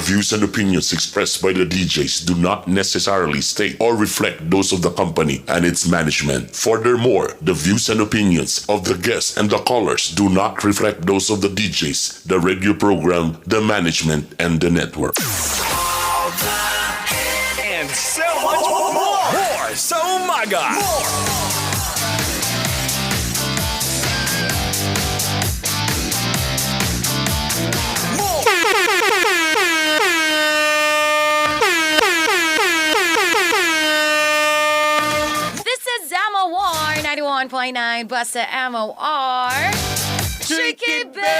views and opinions expressed by the DJs do not necessarily state or reflect those of the company and its management. Furthermore, the views and opinions of the guests and the callers do not reflect those of the DJs, the radio program, the management, and the network. And so much more! More sa umaga! This is MOR 91.9 Basta MOR Tricky Bear!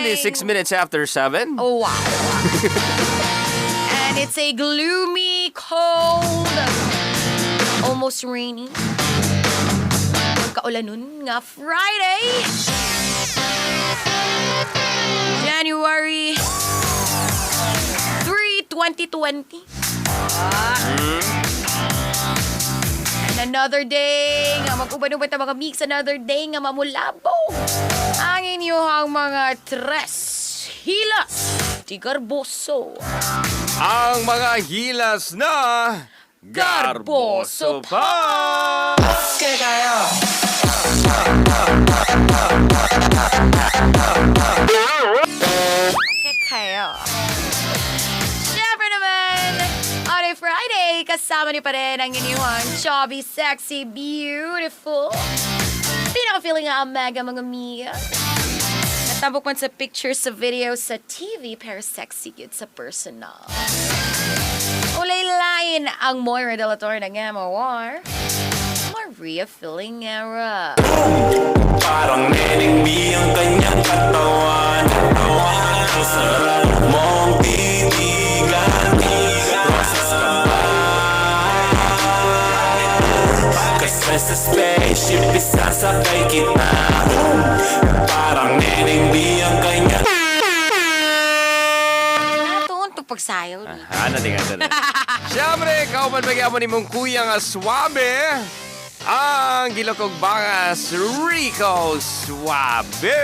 26 minutes after 7. Oh, wow. And it's a gloomy, cold, almost rainy, kaulan nun nga Friday, January 3, 2020. And another day nga mag-uban-uban ta mga mix, another day nga mamulabog ang inyong mga tres hilas di Garboso. Ang mga hilas na Garboso pa! Kaya syempre naman, on a Friday, kasama niyo pa rin ang inyong chubby, sexy, beautiful, pinaka-feeling nga ang mega mga miya. Natambok man sa pictures, sa video, sa TV, pero sexy yun sa personal. Ulay-lain ang Moira de la Torre ng MOR, Maria Filingera. Parang Neneng B ang kanyang katawan. Ang sarap mong titigan. Rosas ka ba? Kasi sa spaceship isasakay kita. Parang Neneng B ang kanyang Natuntog pagsayaw. Ano tingnan na. Siyempre, kauban bagay mo ni mong kuya nga swabe. Ang gilokog bangas Rico Suabe.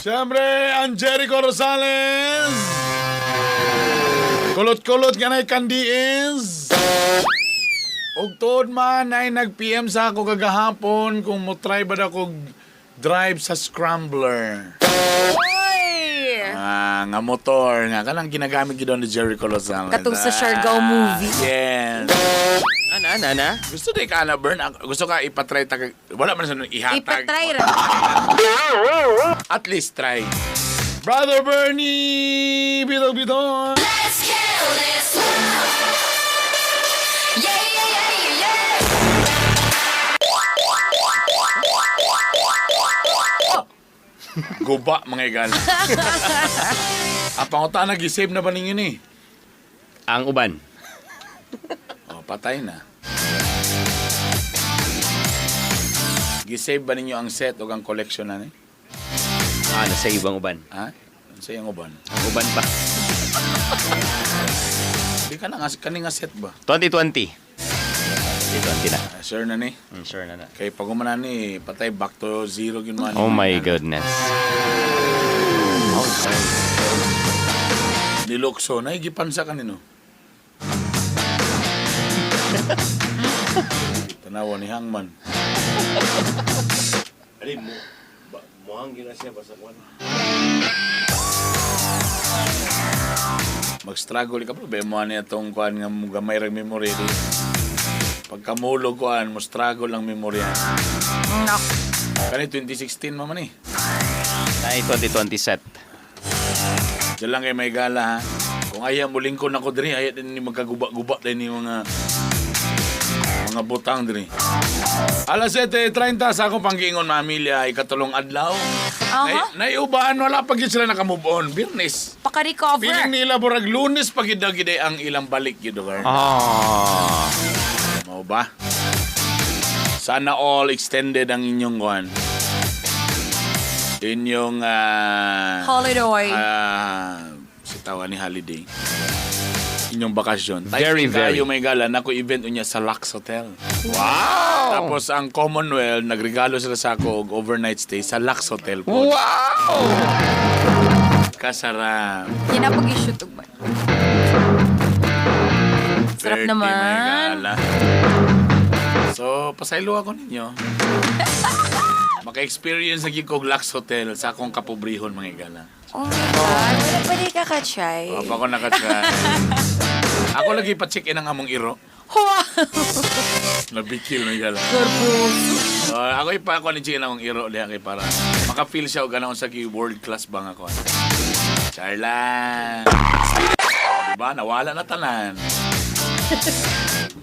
Siyempre, ang Jericho Rosales. Kulot-kulot nga na kandiis. Og tuod man ay nag-PM sa ako kagahapon kung mo try ba na kog drive sa scrambler. Oy! Nga motor nga kanang ginagamit gid ni Jericho Rosales. Katong sa Siargao movie. Yes. Ana? Gusto di ka na burn. Gusto ka ipatry ta wala man sa ihatag. Ipatry ra. At least try. Brother Bernie, bitaw-bitaw. Let's kill this world. Yeah, yeah, yeah, yeah. Guba, mga igal. Pangutan, nag-save na ba ninyo ni? Ang uban. Patay na. Gisave ba ninyo ang set o ang collection na ni? Nasa ibang uban. Ha? Ano sa iyong uban? Ang uban pa. Di ka na nga, kaning nga set ba? 2020. 2020 na. Sure na ni. Sure na. Kay pag umana ni, patay back to zero yun man. Oh my goodness. Nilukso na, igipansa ka nino. Tanawa ni Hangman. Alin mo, muhang gina siya basta kwan. Mag-struggle ka pa, mo niya itong kuhan nga gamay rang memory. Pagkamulog kuhan, mo struggle ang memory. Nak. Kani 2016 maman eh. Ay, 2020 set. Diyan lang kayo may gala ha. Kung ayaw mo lingkod ako diri, ayaw din ni magkaguba-guba din ni mga Mga butang diri. Alas 7:30 sa akong panggingon, mamilya, ikatulong adlaw. Naiubahan, wala pa gid sila nakamove on. Birnes. Paka-recover. Feeling nila burag Lunes pag gid ang ilang balik gid or. Mao ba? Sana all extended ang inyong kuan. Inyong Holiday. sa tawa ni holiday. Inyong bakasyon. Very, very. Tayo may gala na ko event unya sa Lux Hotel. Wow! Tapos ang Commonwealth nagregalo sila sa ako og overnight stay sa Lux Hotel po. Wow! Kasarap. Yan na pag-ishoot ba? Sarap 30 naman. may gala. So, pasaylo ako ninyo. Maka-experience lagi ko og Lux Hotel sa akong kapobrihon mga gala. Oh my God. Wala pa di ka ka-try. Apa ko nakatry. Ako lagi pa-check in ang among iro. Wow! Nabikil mga gala. Corpus. Ako ipa ako ni check in ang among iro diha kay para maka-feel siya og kanang sa world class bang ako. Charla. Diba? Nawala na tanan.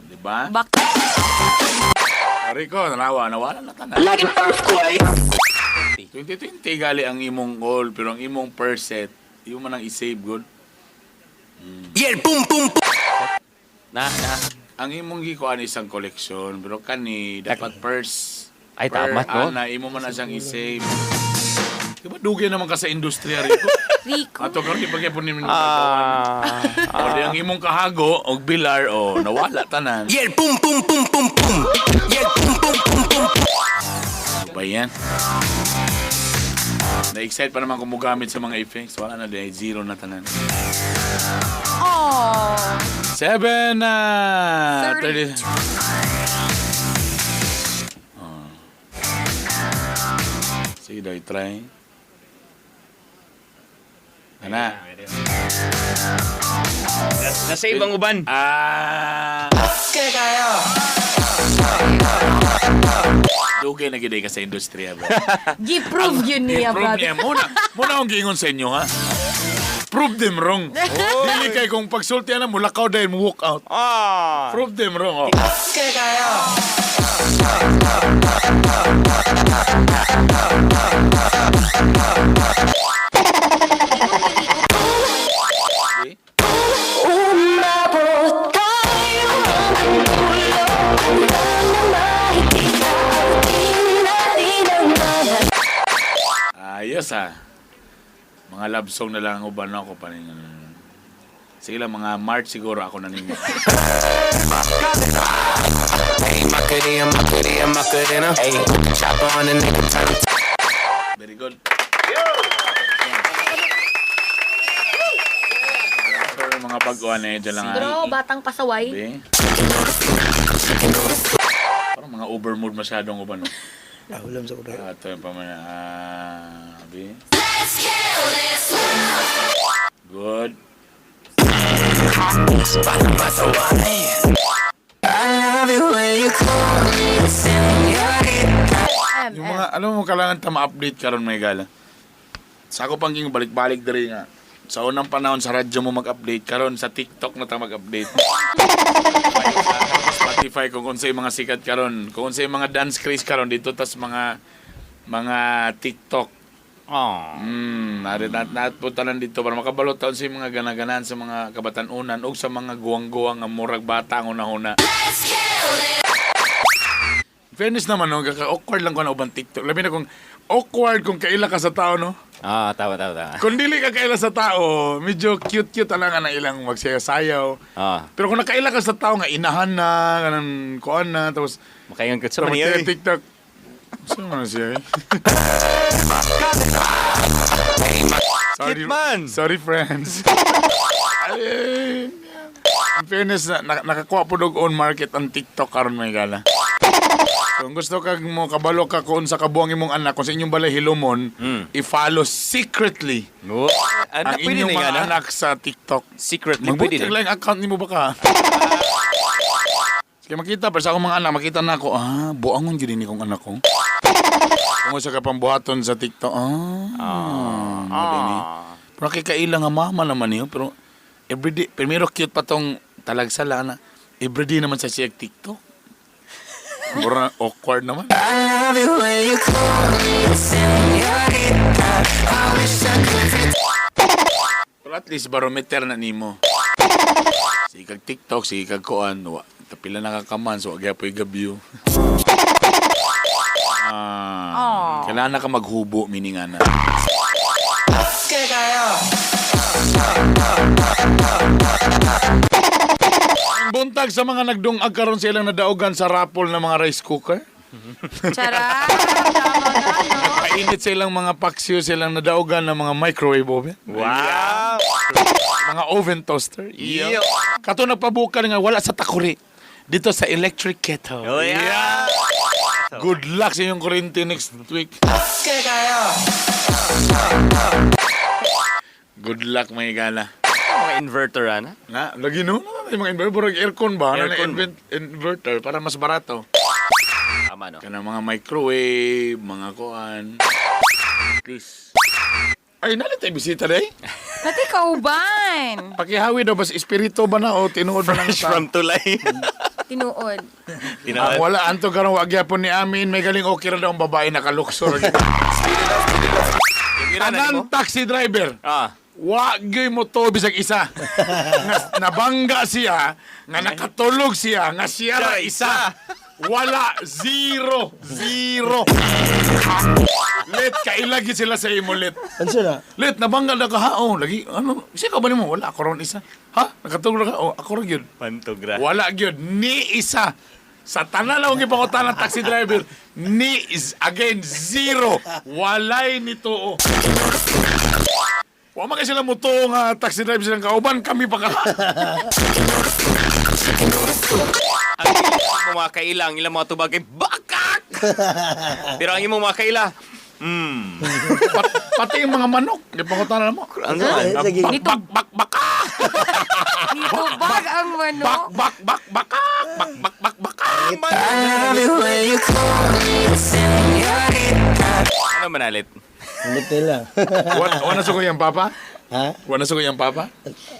Diba? Rico, nawala na tanan. Like an earthquake. 2020 gali ang imong goal pero ang imong per set, imo man ang i-save good. Yeah, boom, boom, boom. Na. Ang imong gikuan isang koleksyon pero kani dapat purse. Ay, tama, no? Ana, imo man na siyang i-save. Diba dugay naman ka sa industriya Rico? Rico. Ato karon di pagya punin mo o di ang imong kahago og bilar o nawala tanan. Yeah, boom, boom, boom, boom, boom. Yeah, boom, boom, boom, boom. Ba yan? Na-excite pa naman kung mugamit sa mga effects. Wala na dahil zero na tanan. Oh. 7 na 30. 30. Sige daw, try. Ana. Nasave ang uban. Dugay na giday ka sa industriya, bro. Gi-prove yun niya, I-prove brother. niya. Muna akong giingon sa inyo, ha? Prove them wrong. Dili kay kung pagsultihan na mulakaw dahil mo walk out. Prove them wrong, oh. Ayos mga love song na lang uban ako pa rin. Sige lang, mga March siguro ako na ninyo. Hey, Macarena, Macarena. Hey, chop on the nigga, turn it. Very good. Mga baguan dyan lang. Bro, batang pasaway. Be. Parang mga overmood masyadong uban. No? Ulam sa kuda. Ito yung pamana. Be. Let's kill this world. Good. Yung mga, alam mo, kailangan ta ma-update karon may gala. Sa ako pang balik-balik diri nga. Sa unang panahon sa radyo mo mag-update, karon sa TikTok na ta mag-update. Sa Spotify kung unsay mga sikat karon, kung unsay mga dance craze karon dito tas mga TikTok. Natpuntanan dito para makabalot taon sa mga ganaganan sa mga kabatanunan o sa mga guwang-guwang nga murag bata ang una-una. Fairness naman, no? Awkward lang ko na ubang TikTok. Labi na kung awkward kung kaila ka sa tao, no? Tawa. Kung dili ka kaila sa tao, medyo cute-cute lang ang ilang magsayaw-sayaw. Pero kung nakaila ka sa tao, nga inahan na, ganun, kuan na, tapos Makaingon ka sa sa maniya. TikTok. Sino man siya, eh? Cute man. Sorry, friends. Ay, in fairness, nakakuha po dog on market ang TikTok karon may gala. Kung gusto kag mo kabalo ka kung sa kabuang imong anak, kung sa inyong balay hilomon, i-follow secretly No. ang Pwede inyong na mga nga na. anak sa TikTok. Secretly, pwede Magbuti na. lang account nimo ba ka? Sige, makita, pero sa akong mga anak, makita na ako, buangon yun ni kong anak ko. Kung sa kapambuhaton sa TikTok, pero kikaila nga mama naman niyo, pero everyday, primero cute pa tong talagsala na, everyday naman sa siya TikTok. Mura awkward naman. I love it when you call me señorita. I wish I could pretend. Pero at least barometer na nimo. Sige kag TikTok, sige kag kuan, tapila nakakaman, so agya po i-gabyo. Kailangan na ka maghubo, meaning na. ¿Qué cayó? Ang buntag sa mga nagdungag karon silang nadaogan sa rapol ng mga rice cooker. Charot! Tama na, no? Kainit silang mga paksiw silang nadaogan ng mga microwave oven. Wow! Mga oven toaster. Iyo. Kato nagpabuka nga wala sa takuri. Dito sa electric kettle. Oh, yeah. Good luck sa inyong kuryente next week. ¿Qué cayó? Good luck, mga igala. Mga inverter, ana? Na, lagi no? May mga inverter, burag aircon ba? Aircon. Inverter para mas barato. Tama, no? Kana mga microwave, mga kuan. Please. Ay, nalit tayo bisita day. Pati kauban. Pakihawi daw, bas espiritu ba na o tinuod ba lang Fresh from Tulay. Tinuod. Ah, wala, anto karong wagyapon ni amin. May galing okay ra daw ang babae nakaluksor. Anang taxi driver. Ah. Wagyoy mo to bisag isa. Nga, nabangga siya, nga nakatulog siya, nga siya ra isa. Wala, zero. Let, kailagi sila sa imo, Let. Ano na? Let, nabangga na ka ha? Oh, lagi, ano, siya ka ba mo? Wala, ako ron isa. Ha? Nakatulog na ka? Oh, ako ron yun. Pantogra. Wala yun, ni isa. Sa tanan lang ang ipangutan ng taxi driver, ni is, again, zero. Walay nito. Oh. Wa man kay sila mo to nga taxi driver silang kauban, kami pa ka. Ang ilang mga kailang, ilang mga tubag ay bakak! Pero ang imong mga kaila, Pati yung mga manok, ipangutan na mo. ano Ay, man? sige. Baka. Nitubag ang manok. Baka. I love it when you call me señorita. Ano manalit? Hindi lang. Wana suko yung papa? Ha? Wana suko yung papa?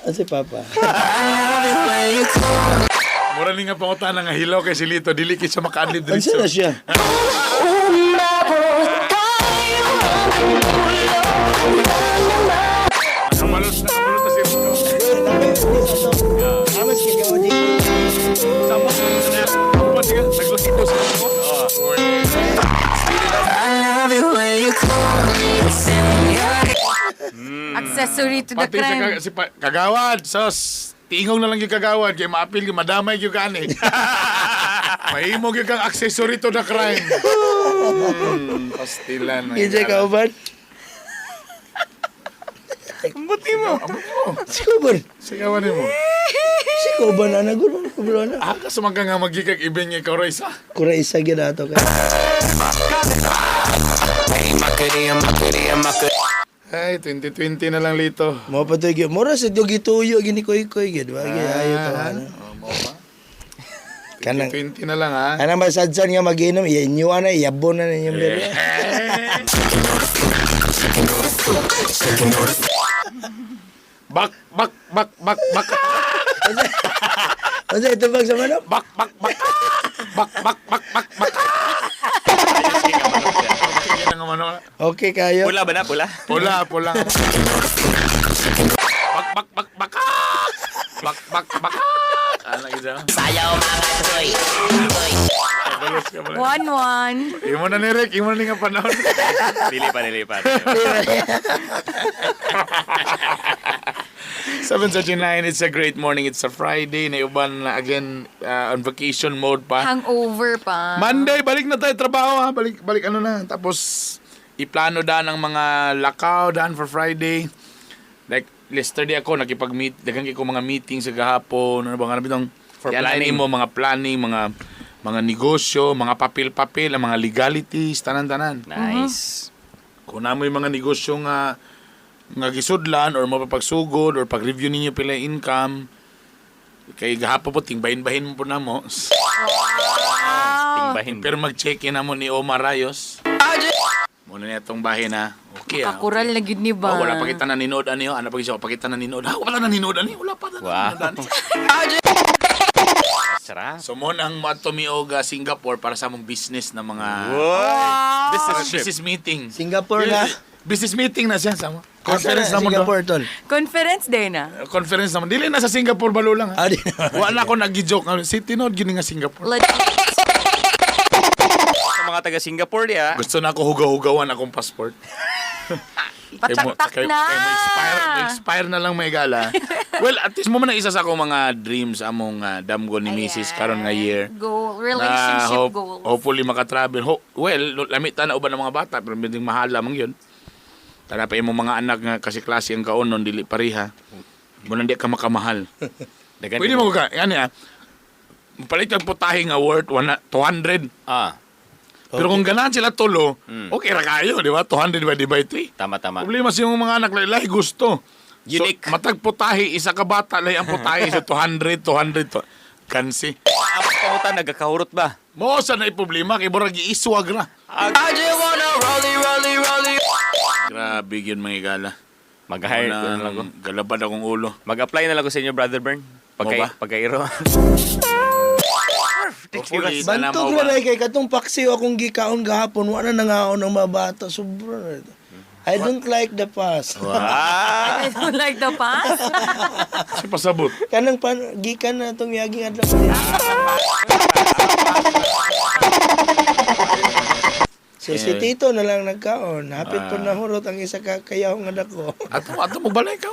Ano si Papa? I love it when you call. Mura ni nga pangutan nga hilaw kay si Lito, dili kay siya makaadlib Ano dito. na siya? Nakabalot na si Lito. Amas ka gawa dito. Sama sige, naglaki ko sa Lito. I love it when you call me señorita. Accessory to the Pati sa crime. kagawad, sos. Tingog na lang yung kagawad, kay maapil yung madamay yung kani. Mahimog yung kang accessory to the crime. Pastilan. Kinsa ka uban? Buti mo. Si Kuban. Sigawan mo. Si Kuban na nagulo. Kuban na. Ah, kasama ka nga magigag ibig niya ikaw, Reza. Kura isa ginato ka. Hey, Macarena. Ay, 2020 na lang, Lito. Mo pa to gyud. Mura sa gituyo gini koy gyud. Wa gyud ayo to. Kanang 2020 na lang, ha? kanang masadsan nga maginom iyanyo na iyabon na ninyong bebe. Bak. Ano ito bag sa manok? Bak. Yan ang ano. Okay kayo. Pula ba na? Pula? Pula. Bak. Ano isa? Sayaw mga toy. Balos ka pala. 1-1. Imo na ni Rick, imo na ni nga panahon. Nilipan. 7:39, it's a great morning. It's a Friday. Naiuban na again on vacation mode pa. Hangover pa. Monday, balik na tayo trabaho ha. Balik ano na. Tapos iplano daan ang mga lakaw daan for Friday. Like yesterday ako nakipag-meet, daghang ko mga meetings sa gahapon, ano ba nga bitong For planning planning. mo, mga planning, mga negosyo, mga papel-papel, ang mga legalities, tanan-tanan. Nice. Kung na mo yung mga negosyo nga gisudlan or mapapagsugod or pag-review ninyo pila yung income, kay gahapon po tingbahin-bahin mo po na mo. Tingbahin. Pero mag-check-in na mo ni Omar Rayos. Muna niya itong bahin na. Okay ah. Kakural na gid ni ba? Oh, wala pa kita na ninood ano. Ano pa kita pakita na ninood? Ha, wala na ninood ani. Wala pa na Wow. ninood ani. sarap. So mo nang matumiog Singapore para sa mong business na mga business meeting. Singapore na. Business meeting na siya sa mo. Conference Conference na mo Singapore, tol. Conference day na. Conference naman. Dili na sa Singapore balo lang. Ah, di Wala ko nag-joke. Si tinod gini nga Singapore. Legit. Sa mga taga Singapore dia. Gusto na ako hugaw-hugawan akong passport. Patak-tak na. Expire na lang may gala. Well, at least mo man isa sa akong mga dreams among damgo ni Mrs. karon nga year. Goal. Relationship goals. Hopefully makatravel. Well, lamit na uban ng mga bata pero medyo mahal lamang yun. Tara pa imong mga anak nga kasi klase ang kaon nun dili pareha. Mo hindi ka makamahal. Pwede mo ka, yani palit ang putahe nga worth 200. Pero kung ganahan sila tulo, okay ra kayo, di ba? 200 by 3. Tama. Problema sa yung mga anak lahi gusto. Unique. So, matag putahe, isa ka bata lahi ang putahe sa 200 to. Kansi. Ang pangutan nagkakahurot ba? Mo sa na problema kay burag iiswag ra. I just wanna rolly. Grabe yun mga igala. Mag-hire ko na lang ko. Galabad akong ulo. Mag-apply na lang ko sa inyo, Brother Bern. ba? Pagkairo. Hopefully, sana Bantog mo na kay katong paksiw akong gikaon gahapon. Wala na nangaon ng mga bata. Sobra na ito. I don't like the past. I don't like the past. Si pasabot. Kanang gikan na itong yaging adlaw. So si Tito na lang nagkaon. Hapit po na hurot ang isa kakayahong anak ko. Ato mo balay ka.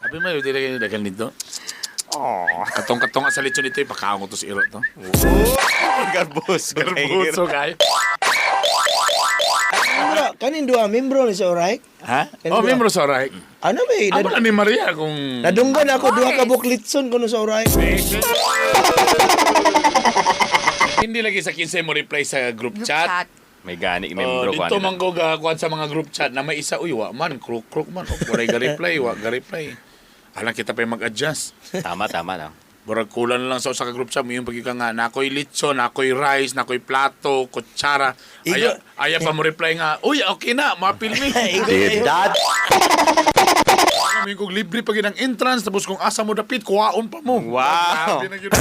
Sabi mo, hindi na kayo dagan nito. Katong-katong sa lechon ito, ipakaon ko to si Iro to. Garbos. Garbuso kayo. Kanin dua, membro ni sa Oray. Ha? Oh, membro sa Oray. Ano ba eh? Amo na ni Maria kung... Nadunggan ako, duha ka buklitson kuno sa Oray. Hindi lagi sa 15 mo reply sa group chat. May gani, membro ko. Dito man ko gakuan sa mga group chat na may isa, uy, wa man, kruk man. Waray ga-reply, wa ga-reply. Alam kita pa mag-adjust. Tama na. Burag kulang na lang sa usa ka group chat mo yung pagkika nga, nakoy litson, nakoy rice, nakoy plato, kutsara. Aya pa mo reply nga, uy, okay na, mapil mi. Dad. May kong libre pag ang entrance, tapos kung asa mo dapit, kuwaon pa mo. Wow. Grabe na yun.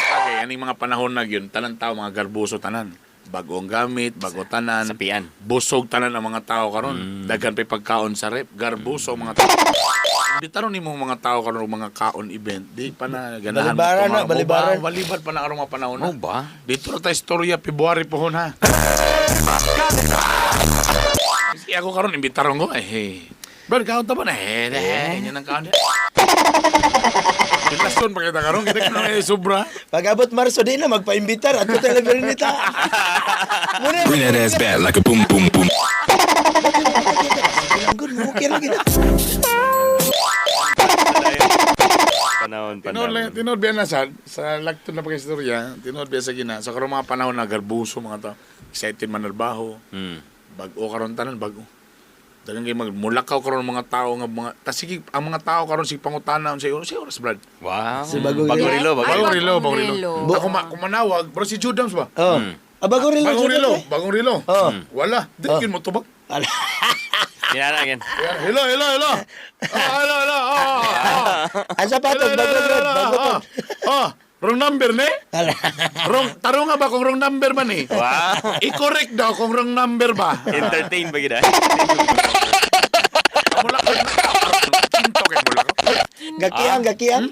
Okay, yan yung mga panahon na yun, tanan tao, mga garbuso tanan. Bagong gamit, bago tanan. Sapian. Busog tanan ang mga tao karon. Daghan pa pagkaon sa rep, garbuso ang mga tao. Hindi taron ni mga tao karon mga kaon event. Di pa na ganahan. Balibaran. Balibad pa na karong mga panahon na. Ano ba? Dito na tayo storya, February po ha. Kasi ako karon imbitaron ko, hey. Brad, kaon ta ba na? Yan ang kaon. Laston pa kita karon, kita ka na sobra. Pag-abot Marso, di na magpa-imbitar at hotel Bernita. Bring that ass back like a boom, boom, boom. Good, okay lagi na. Panahon. Tinod biya na sa lagton na pag-istorya, tinod biya sa gina. So karon mga panahon na garbuso mga tao. Excited man nalbaho. Bag-o karon tanan, bag-o. Dagang kay magmulakaw karon mga tao nga mga sige ang mga tao karon sig pangutana sa oras Brad. Wow. Si Bagong Rilo. Bagong Rilo. Ako kumanawag, bro si Judams ba? Oh. Bagong Rilo. Bagong Rilo. Oh. Wala, di mo tubag. Kinara again. Hello. Hello. Asa patog, bagong. Wrong number ne? Taro nga ba kung wrong number man eh? Wow. I-correct daw kung wrong number ba? Entertain ba gina? Mula ko. Kinto kay mula ko. Gakiang.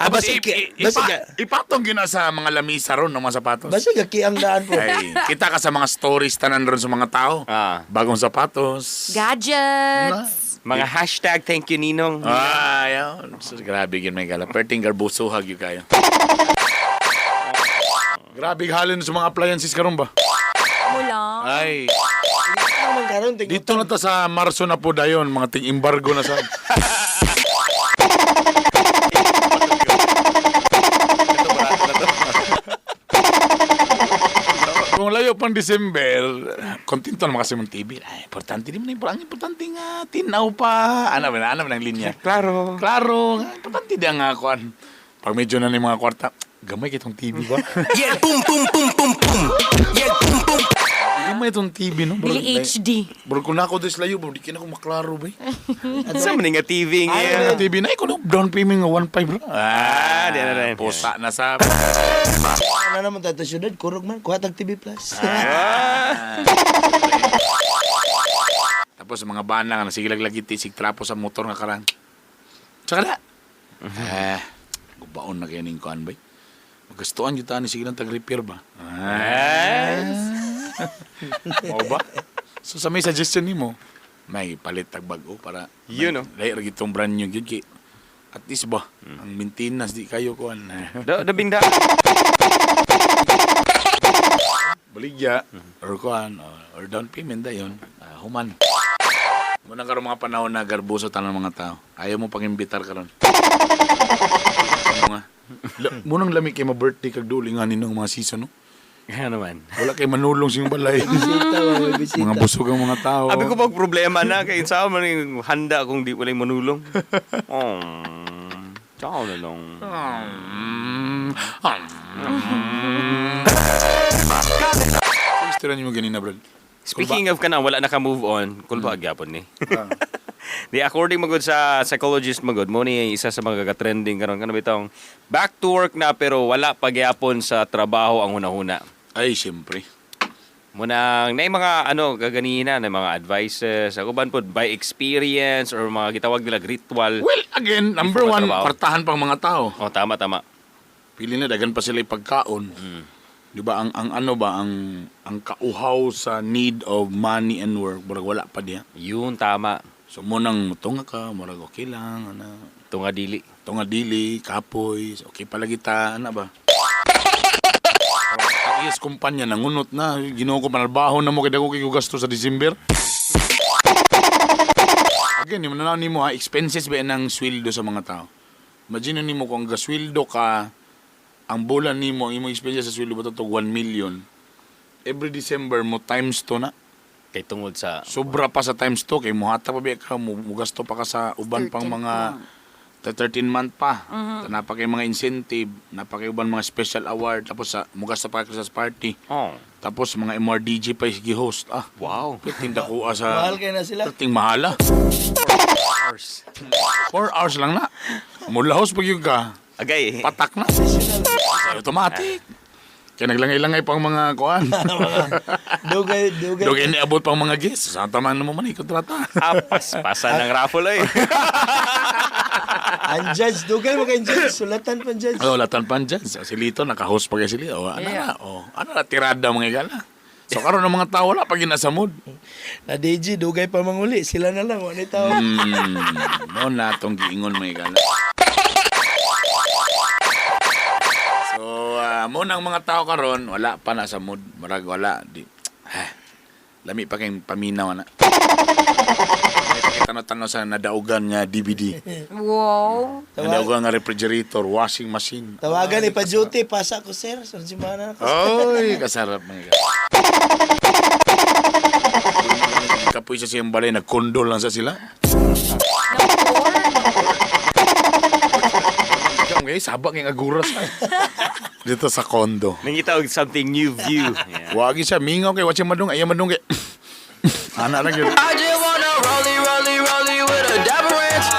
Basta ipatong gina sa mga lamisa ron ng mga sapatos. Basta gakiang daan po. Ay, kita ka sa mga stories tanan ron sa mga tao. Bagong sapatos. Gadgets. Mga hashtag thank you Ninong. Yun. So, grabe yun may gala. Perting garbusuhag yun kayo. Grabe halin sa mga appliances karon ba? Mula. Ay, Karon dito na ta sa Marso na po dayon, mga ting-embargo na sa... Kung layo pang December, kontento naman kasi mong TV. Ay, importante din mo ang importante nga, tinaw pa. Ano ba ang linya? Klaro. Importante din nga ako. Pag medyo na ni mga kwarta, gamay kitong TV ba? Yeah, boom, boom, boom, boom, boom. Yeah, boom, boom. Gamay itong TV, no? Dili HD. Bro, kung ako dis layo, bro, di ka na ko maklaro, ba? Sa maning nga TV Ang nga. TV na, ikaw na, down payment nga 1.5, bro. di na rin. Pusa na sa... Ano naman tayo syudad? Kurog man. Kuha tag TV Plus. Tapos mga bana nga, sige laglagiti, sig trapo sa motor nga karan. Tsaka na. Gubaon na kayo ning kuhan, bay. Magastuan yung tani, sige lang tag-repair ba? Oo ba? So sa may suggestion ni mo, may palit tag bago para Yun, no? Lahi lagi itong brand new yun. At least ba, ang maintenance di kayo kuhan. Dabing da. Baligya, or kuhan, or down payment da yun. Human. Muna karon mga panahon na garboso tanang mga tao. Ayaw mo pang-imbitar karon. Ano nga? Munang lami kay ma-birthday kag duli nga ninong mga season, no? Kaya naman. Wala kay manulong siyang balay. Mga busog ang mga tao. Abi ko pag problema na kay sa man yung handa kung di walay manulong. Ciao na lang. Istorya niyo mo ganina, bro. Speaking of kana wala na ka move on, cool ba gyapon ni. Di according magud sa psychologist magud mo ni isa sa mga trending karon kana bitong back to work na pero wala pa gyapon sa trabaho ang hunahuna. Ay, siyempre. Munang na mga gaganina na mga advices ako ban pod by experience or mga gitawag nila ritual. Well, again, number Before one, matrabaho. kwartahan pang mga tao. Oh, tama. Pili na, dagan pa sila pagkaon. Di ba, ang kauhaw sa need of money and work, murag wala pa diya. Yun tama. So, munang tunga ka, murag okay lang, Tunga dili. tunga dili, kapoy, okay pala kita, ba? Yes, kumpanya, nangunot na, ginoo ko panalbaho na mo, kaya ko gasto sa December. Again, yung nananaw mo ha, expenses ba yan ang sweldo sa mga tao? Imagine ni mo kung gasweldo ka, ang bulan ni mo, yung expenses sa sweldo ba ito 1 million. Every December mo times 2 na. Kay tungod sa Sobra pa sa times 2. Kay muhata pa ba ka, mugasto pa ka sa uban pang mga 13 month pa. Napa kay mga incentive, napa kay uban mga special award, tapos sa mugasto pa ka sa party. Oh. Tapos mga MRDJ pa gi-host. Wow. Tinda ko sa... Mahal kayo na sila. Ting mahala. 4 hours lang na. Mula host pag yung ka, Agay. patak na. Automatic. Kaya naglangay-langay pang mga kuhan. Dugay. Dugay niabot pang mga guests. Saan taman naman man kontrata. Pasan ng raffle ay. Ang judge, dugay mo kayong judge. Sulatan pa judge. Oh, latan pan dyan. Si Lito, naka-host pa kaya si Lito. Ano na, tirada mga igala. So, karon ng mga tao, wala pag nasa mood. Na DJ, dugay pa manguli. Sila na lang. Wala tao. Noon na itong giingon mga igala. So, munang mga tao karon wala pa na sa mood. Marag wala. Lami pa kayong paminaw na. Tano-tano sa nadaugan nga DVD. Wow. Nadaugan nga refrigerator, washing machine. Tawagan ipa-duty. Pasa ko, sir. Sa simana ko. Oy, kasarap mga igala. Kapoy sa siyang balay, nag-condol lang sa sila. Ikaw sabak yung aguras. Dito sa kondo. Nangita og something new view. Yeah. Wagi siya, mingaw kay watch madung, ayaw madung kay. Anak lang yun. I just wanna rolly with a dapper ranch.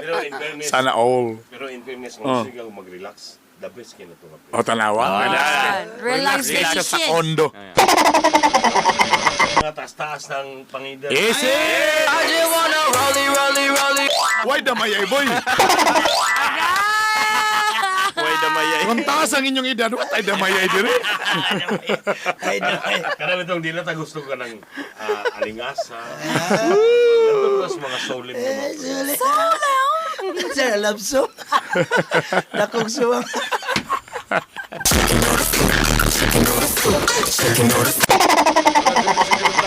Pero in fairness, Sana all. kung sige ako mag-relax, the best kayo na ito. O, tanawa. Relax siya sa Relaxation. kondo. Mga taas-taas ng pangida. Easy! I just wanna rolly. Why damayay, boy? Way damayay. Kung taas ang inyong edad, what ay damayay dire? Ay, ay. Karami itong dila ta gusto ka ng alingasa. Nagtutas mga solim na mga. Sir, love song. Dakong suwang.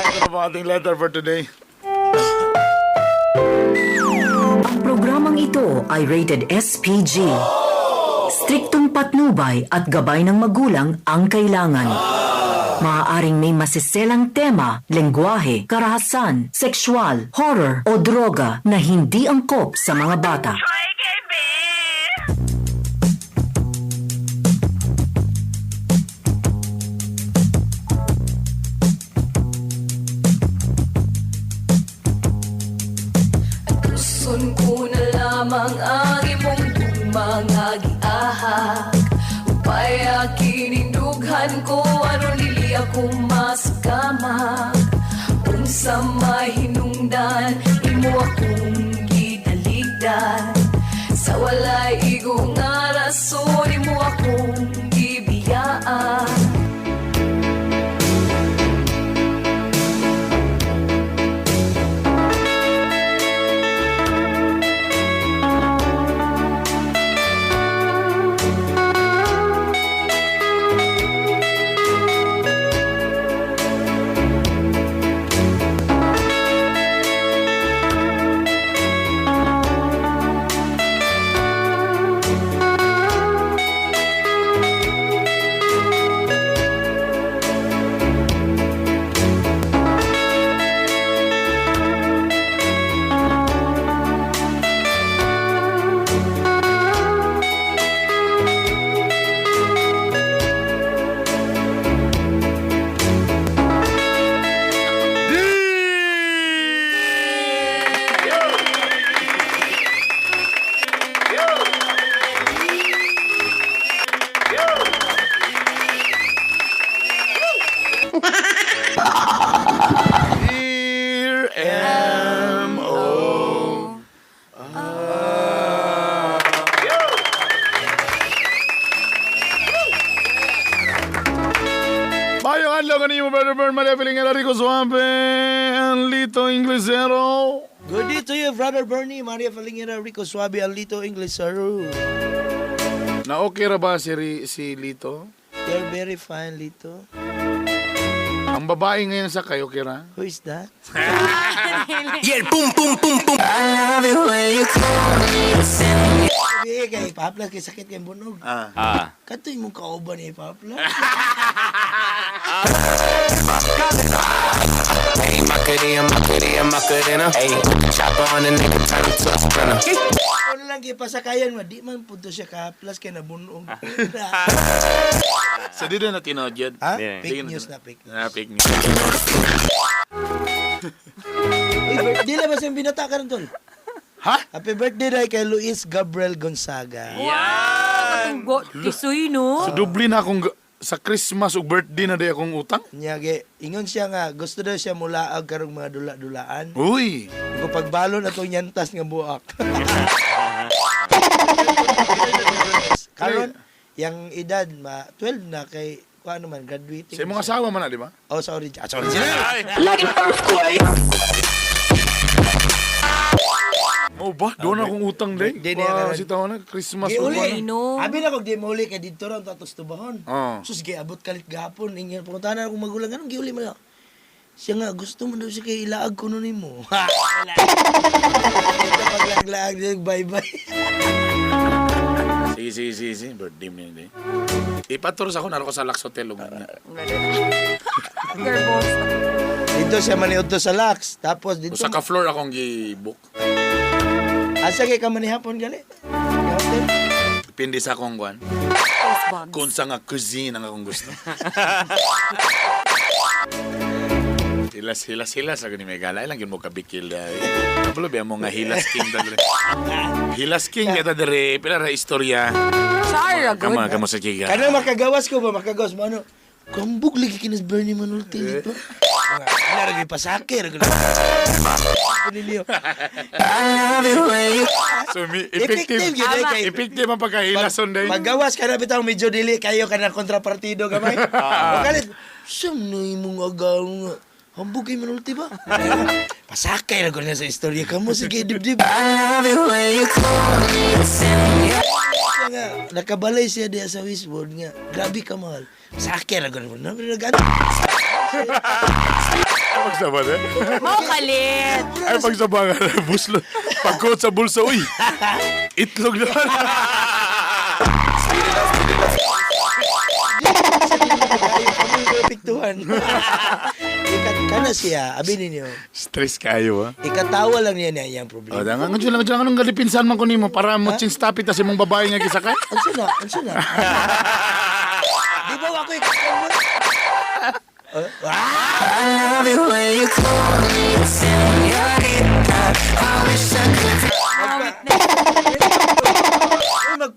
Ano ba ating letter for today? Ang programang ito ay rated SPG. Striktong patnubay at gabay ng magulang ang kailangan. Maaaring may masiselang tema, lengguwahe, karahasan, sexual, horror o droga na hindi angkop sa mga bata. mga giahak upaya kinindughan ko ano dili ako masukama unsa may hinungdan imo akong gidaligdan sa walay igong nga rason imo akong gibiyaan. Dear M.O. Mayong adlaw kanimo, Brother Bern, Maria Pilingera, Rico Suape, and Lito Inglesero. Good day to you, Brother Bernie, Maria Falingera, Rico Suabe, Alito, Inglesero. Na okay ra ba si Lito? You're very fine, Lito. Ang babae ngayon sa kayo, kira? Who is that? Yeah, boom, boom, boom, boom. I love it when you call me silly. Sabi kay Paplas, kay sakit kay bunog. Katoy mong kauban ni Paplas. Hey, Macarena. Hey, chopper on the nigga, turn him to a sprinter. Ano lang kay pasakayan mo, di man punto siya Kaplas kay nabunog. Sa di na tinod yun. Ha? Yeah. Fake news na fake news. Fake news. Uy, birthday na ba siyang binata ka rin, tol? Ha? Happy birthday na kay Luis Gabriel Gonzaga. Wow! Tisoy, no? So, dubli na akong sa Christmas o birthday na day akong utang. Nyage, ingon siya nga, gusto daw siya mulaag karong mga dula-dulaan. Uy! Kung pagbalon atong nyantas nga buak. Karon, yang edad, 12 na kay, kung ano man, graduating. Sa imong asawa man na, di ba? Oh, sa original. Sa original. Oh ba? Doon akong utang day. Birthday niya karon. Si taon na, Christmas o Giuli. no? Abi na kog di mauli kay dito ra tatos tubahon. Oh. Sus giabot kalit gahapon ingin puntahan ako magulang anong giuli mo. Siya nga gusto mo daw siya kay ilaag kuno nimo. Paglag-lag bye-bye. Sige. Birthday mo yun day. Ipaturos ako, naro ko sa Lux Hotel. Girlboss. Dito siya maniud to sa Lux. Tapos dito Sa ka-floor akong gi-book. asa kay ka manihapon gali. Hotel. Depende sa akong kwan. Face Kung sa nga cuisine ang akong gusto. Hilas ako ni Megala. Ilang yun mo kabikil. Kabalo ba mo nga Hilas King dali. Hilas King yata dali. Pila ra istorya. Char, good. Kamo sa kiga. Kanang makagawas ko ba makagawas mo ano? Kambug lagi kinas Bernie Manulti dito. Ano lagi pasakir. Piniliyo. So, effective. Effective ang pagkahilason day. Magawas ka na bitaw medyo dili kayo ka na kontrapartido gamay. O kalit, siyam na imong agaw nga. Hambog kayo manulti ba? Pasakay na ko na sa istorya ka mo. Sige, dibdib. Nga, nakabalay siya diya sa Westwood nga. Grabe ka mahal. Pasakay na ko na. Pagsaba na. Mau kalit. Ay, pagsaba nga. Buslo. Pagkot sa bulsa. Uy! Itlog na. Piktuhan. Kana siya, abi ninyo. Stress kayo, ha? Ikatawa lang niya niya ang O, problema. dangan nga dyan lang. Anong galipinsan man ko nimo para mo chinstapit tas imong babae nga gisakay? Anso na. Di ba ako ikatawa?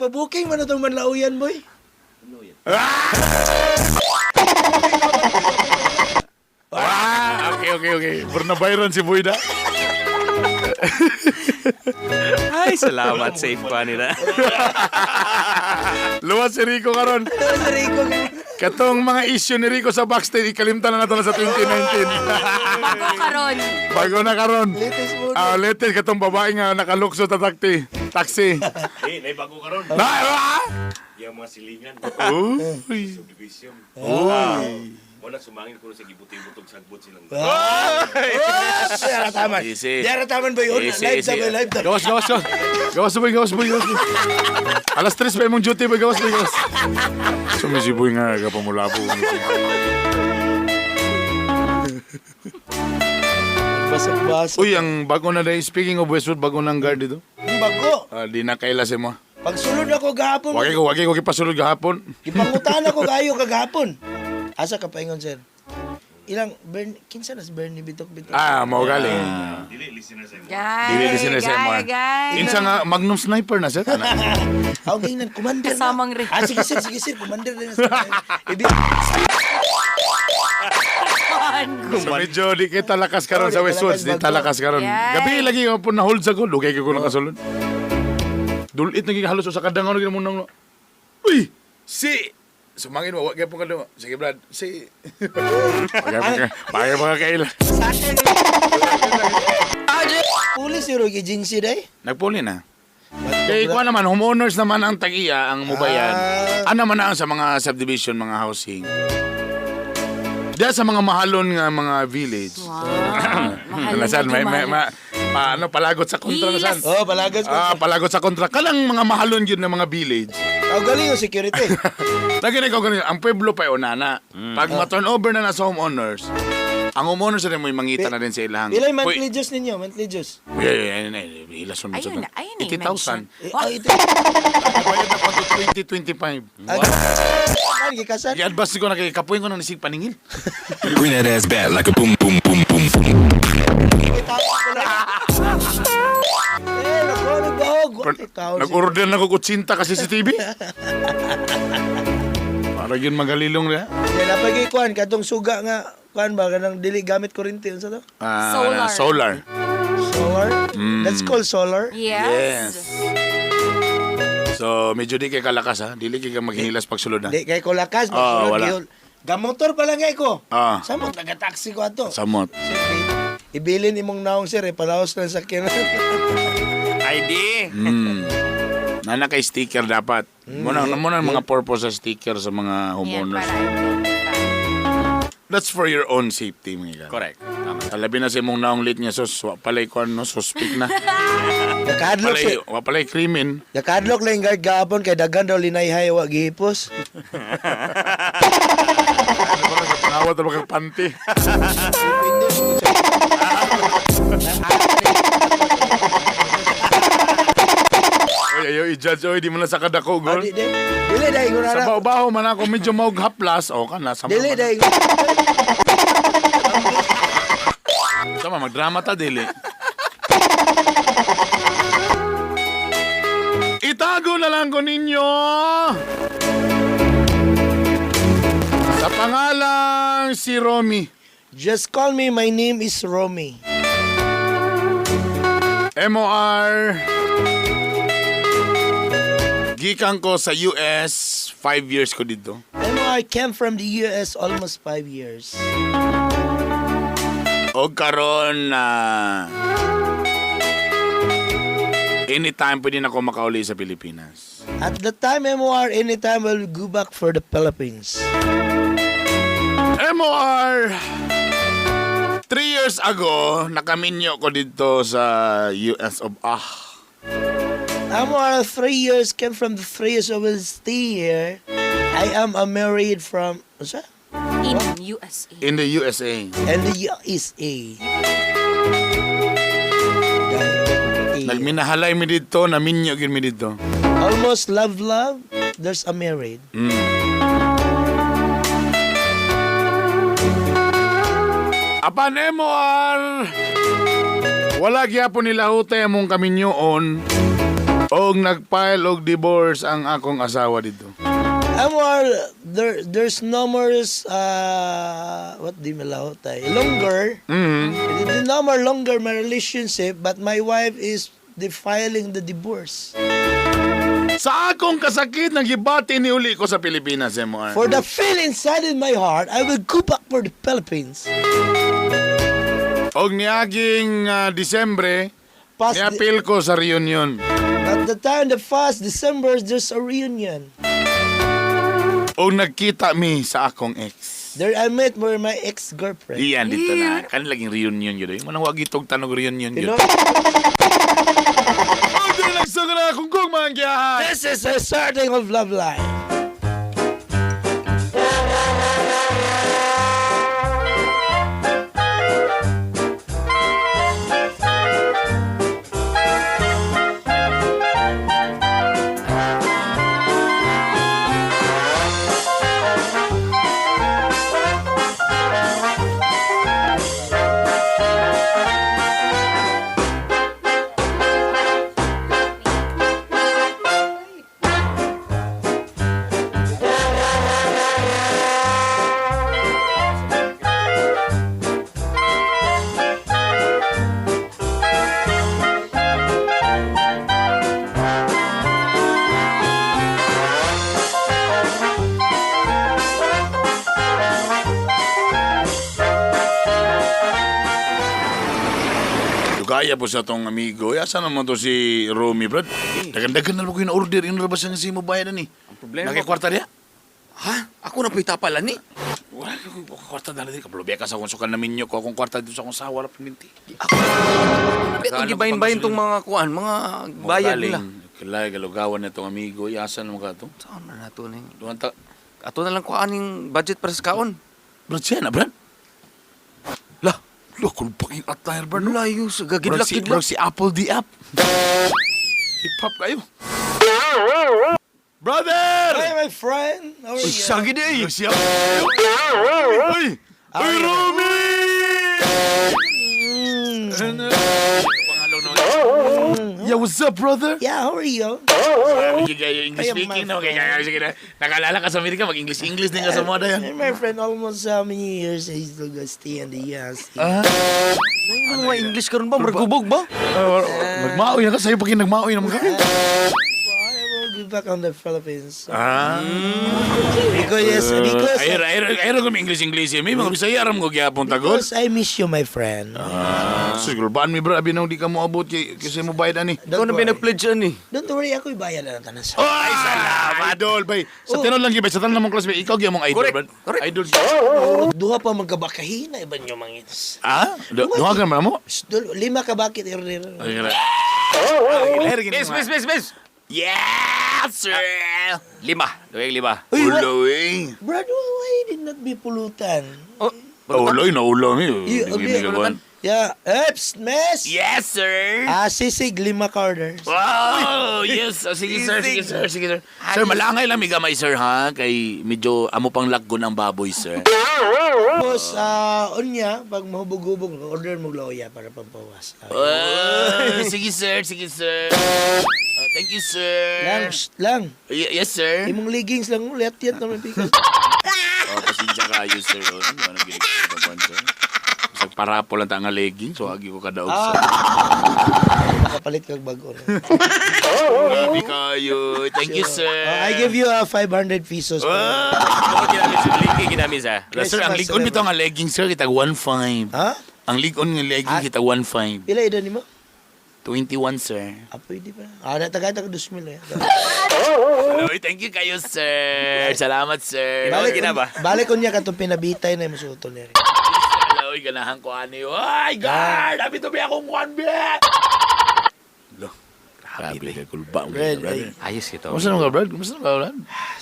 Magpa-booking man na itong manlauyan, boy. Okay. Bernabayran si Boy da. Ay, salamat sa ipa nila. Luwas si Rico karon. Sa Rico nga. Katong mga issue ni Rico sa backstage, ikalimtan na nato na sa 2019. Bago karon. Bago na karon. Latest mo. Latest katong babae nga nakalukso ta taxi. Naibago ka ron. Na! Yung mga silingan. Uy. Subdivision. Uy. Wala sumangin ko sa gibuti-butog sagbot silang. Diara taman. Easy. Diara taman, boy. Live ta, boy. Live ta. Gawas. Gawas, boy. Alas 3 pa imong duty, boy. Gawas. Sumisi, boy nga, kapamulabo. Basok-basok. Uy, ang bago na dahil, speaking of Westwood, bago ng guard dito. Ang bago. Di na kailase mo. Pagsulod ako gahapon. Wagi ko kipasulod gahapon. Ipangutan ako kayo kagahapon. Asa ka paingon, sir? Ilang, kinsa na si Bernie bitok-bitok? Mau galing. Dili, listener sa imo. Dili listener sa imo. Guys. Insa nga, Magnum Sniper na, sir. Ako ganyan, commander na. Kasamang rin. Sige, sir. Commander na. So medyo di kita lakas karon sa Westwoods, di talakas karon. Yes. Gabi lagi ako po na hold sa goal, okay ko nakasulod. Dulit naging halos sa kadangan gid mo nang. Uy, si sumangin mo, wag gyud po kadto. Sige Brad, si. Bagay mga kaila. Pulis si Rocky Jinsi day. Nagpuli na. Kaya ikaw naman, homeowners naman ang tagiya, ang mubayan. Ano naman ang sa mga subdivision, mga housing. Diyan sa mga mahalon nga mga village. Wow. Nasan, palagot sa kontra nasan. Oh, palagas ko. Palagot sa kontra. Kalang mga mahalon yun ng mga village. Galing yung security. Lagi na ikaw ganun, ang pueblo pa yun, nana. Pag ma-turn over na sa homeowners, ang homeowners na mo mangita na rin sa ilang. Ilay monthly dues ninyo, monthly dues. Ilason mo sa Ayun na, ayun na, 80,000. Ito. Bayad na pa to 2025. Ano, gikasan? I-advance ko na kay kapuin ko ng nisig paningil. Bring that ass back like a boom, boom, boom, boom, boom. Nag-order na ko kutsinta kasi si TV. Para yun magalilong na. Yan, napagay kuhan, katong suga nga, kuhan ba, kanang dili gamit kurinti, ano sa to? Solar. Solar. Solar? That's called solar? Yes. So, medyo di kay kalakas ha. Dili kay ka maghilas pag sulod ha. Di, kay ko lakas, wala. magsulod, gamotor pa lang kay ko. Samot, taga-taxi ko ato. Samot. Ibilin imong naong sir, palaos ng sakyan. ID. Nana kay sticker dapat. Muna mga purpose sa sticker sa mga Yan, homeowners. para identify. That's for your own safety, mga Correct. Tama. Alabi na sa imong naong lit niya, palay ko ano, suspect na. Nakadlock si... Palay krimen. Nakadlock lang guard gahapon kay daghan daw linayhay wa gihipos. Pangawat na magkapanti. Ayaw i-judge, di mo na sa kadako, gol. Dili dahil ko Sa na. baho man ako, medyo maug haplas. O ka na, sama Dili man. dahil Sama, magdrama ta, dili. Itago na lang ko ninyo sa pangalang si Romy. Just call me, my name is Romy. MOR. Gikan ko sa US, 5 years ko dito. I came from the US almost 5 years. O karon na anytime pwede na ako makauli sa Pilipinas. At the time, MOR, anytime I will go back for the Philippines. MOR 3 years ago, nakaminyo ko dito sa US of MOR 3 years came from the 3 years I will stay here. I am married from, what's that? In USA. in the USA. And the USA. Nagminahalay mi dito, naminyo gid mi dito. Almost love, there's a married. Apan MOR, wala gyapon nila hutay among kaminyoon Og nag-file og divorce ang akong asawa dito. Amor, there's no more, what di malaw tayo? Longer. No more longer my relationship, but my wife is filing the divorce. Sa akong kasakit, nagibati ni uli ko sa Pilipinas, Amor. For the feel inside in my heart, I will go back for the Philippines. Og niaging Disyembre, Past niapil ko sa reunion. At the time, the first December, there's a reunion. Og nagkita mi sa akong ex. There I met my ex-girlfriend. Iyan dito na. Kan laging reunion yun. Manang wag itong tanog reunion yun. You know, Ang nagsagot na akong kung mangyahan. this is the starting of love life. Kaya po sa tong amigo. Asa naman to si Romy, brad? Dagan-dagan na ko yung order. Yung nalabas nga si mo bayan ni. Ang problema Nakikwarta niya? Ha? Ako na pita pala ni. Wala ko kwarta na rin. Kabulobya ka sa kung sukan namin nyo ko. Akong kwarta dito sa akong sawa. Pinti. Itong gibayin-bayin tong mga kuan, mga bayad nila. Kalay, galugawan na itong amigo. Asa naman ka ito? Saan na nato ni? Duwan ta... Ato na lang kuan yung budget para sa kaon. Brad siya na, brad? Lah, kulpak yung attire, brad. No? Layo sa Brad gagidlak-gidlak. si Apple the App. Hip-hop kayo. Brother! Hi, my friend. How are you? Sagid eh. Si Apple. Uy! Uy, Romy! Yeah, what's up, brother? Yeah, how are you? English speaking, no? Kaya sige na. Nakalala ka sa Amerika, mag-English din ka sa moda yan. And my friend, almost how many years I still gonna stay in the US. Ano mga English karon ba? Margubog ba? Nagmao yan ka sa'yo pag nagmao yan naman ka. I will be back on the Philippines. Because Ayro kami English. May mga Bisaya aram ko gyapon tagol. because I miss you, my friend. Siguro baan mi bro, abi nang di ka mo abot kasi mo bayad ani. Ikaw na pinag-pledge yan eh. Don't worry, ako ibayad na ng tanas. Ay, salamat, idol, bay. Sa tinon lang gibay, sa tanan namong class, bay. Ikaw gyamong idol, Correct, brad. correct. Idol. Duha pa magkabakahina, iba nyo mangins. Ah? Duha ka naman mo? 5 ka bakit, Erner? Miss. Yes, sir. 5. Duwing 5. Uy, what? Uloy. Brad, why did not be pulutan? Uloy na ulo mi. Yeah, Eps, mess. Yes, sir. Sisig, 5 orders. Wow! Yes! Sige, sir. Sir, malangay lang may gamay, sir, ha? Kay medyo amo pang laggon ang baboy, sir. Tapos, unya, pag mahubog-hubog, order mo loya para pampawas. Sige, sir. Thank you, sir. Lang. Yes, sir. Imong leggings lang ulit, yan naman pikas. Pasensya kayo, sir. Ano ginagawa sir? Parapol lang tanga legging, so agi ko kadaog, sir. Nakapalit kag bago. Grabe kayo. Thank you, sir. I give you 500 pesos. Ano ginamit sa? Sir, ang ligon bitaw nga legging, sir, kita 1.5. Ha? Ang ligon nga legging, kita 1.5. Pila edad ni mo? 21, sir. Pwede pa. Natagay-tag 2,000 eh. Uy, thank you kayo, sir. Salamat, sir. Balik ko niya katong pinabitay na yung masuto niya. Uy, ganahan ko ani. Ay, God! Dami to ba akong 1 bet? Grabe ka, kulba. Ayos ito. Kumusta naman ka, Brad?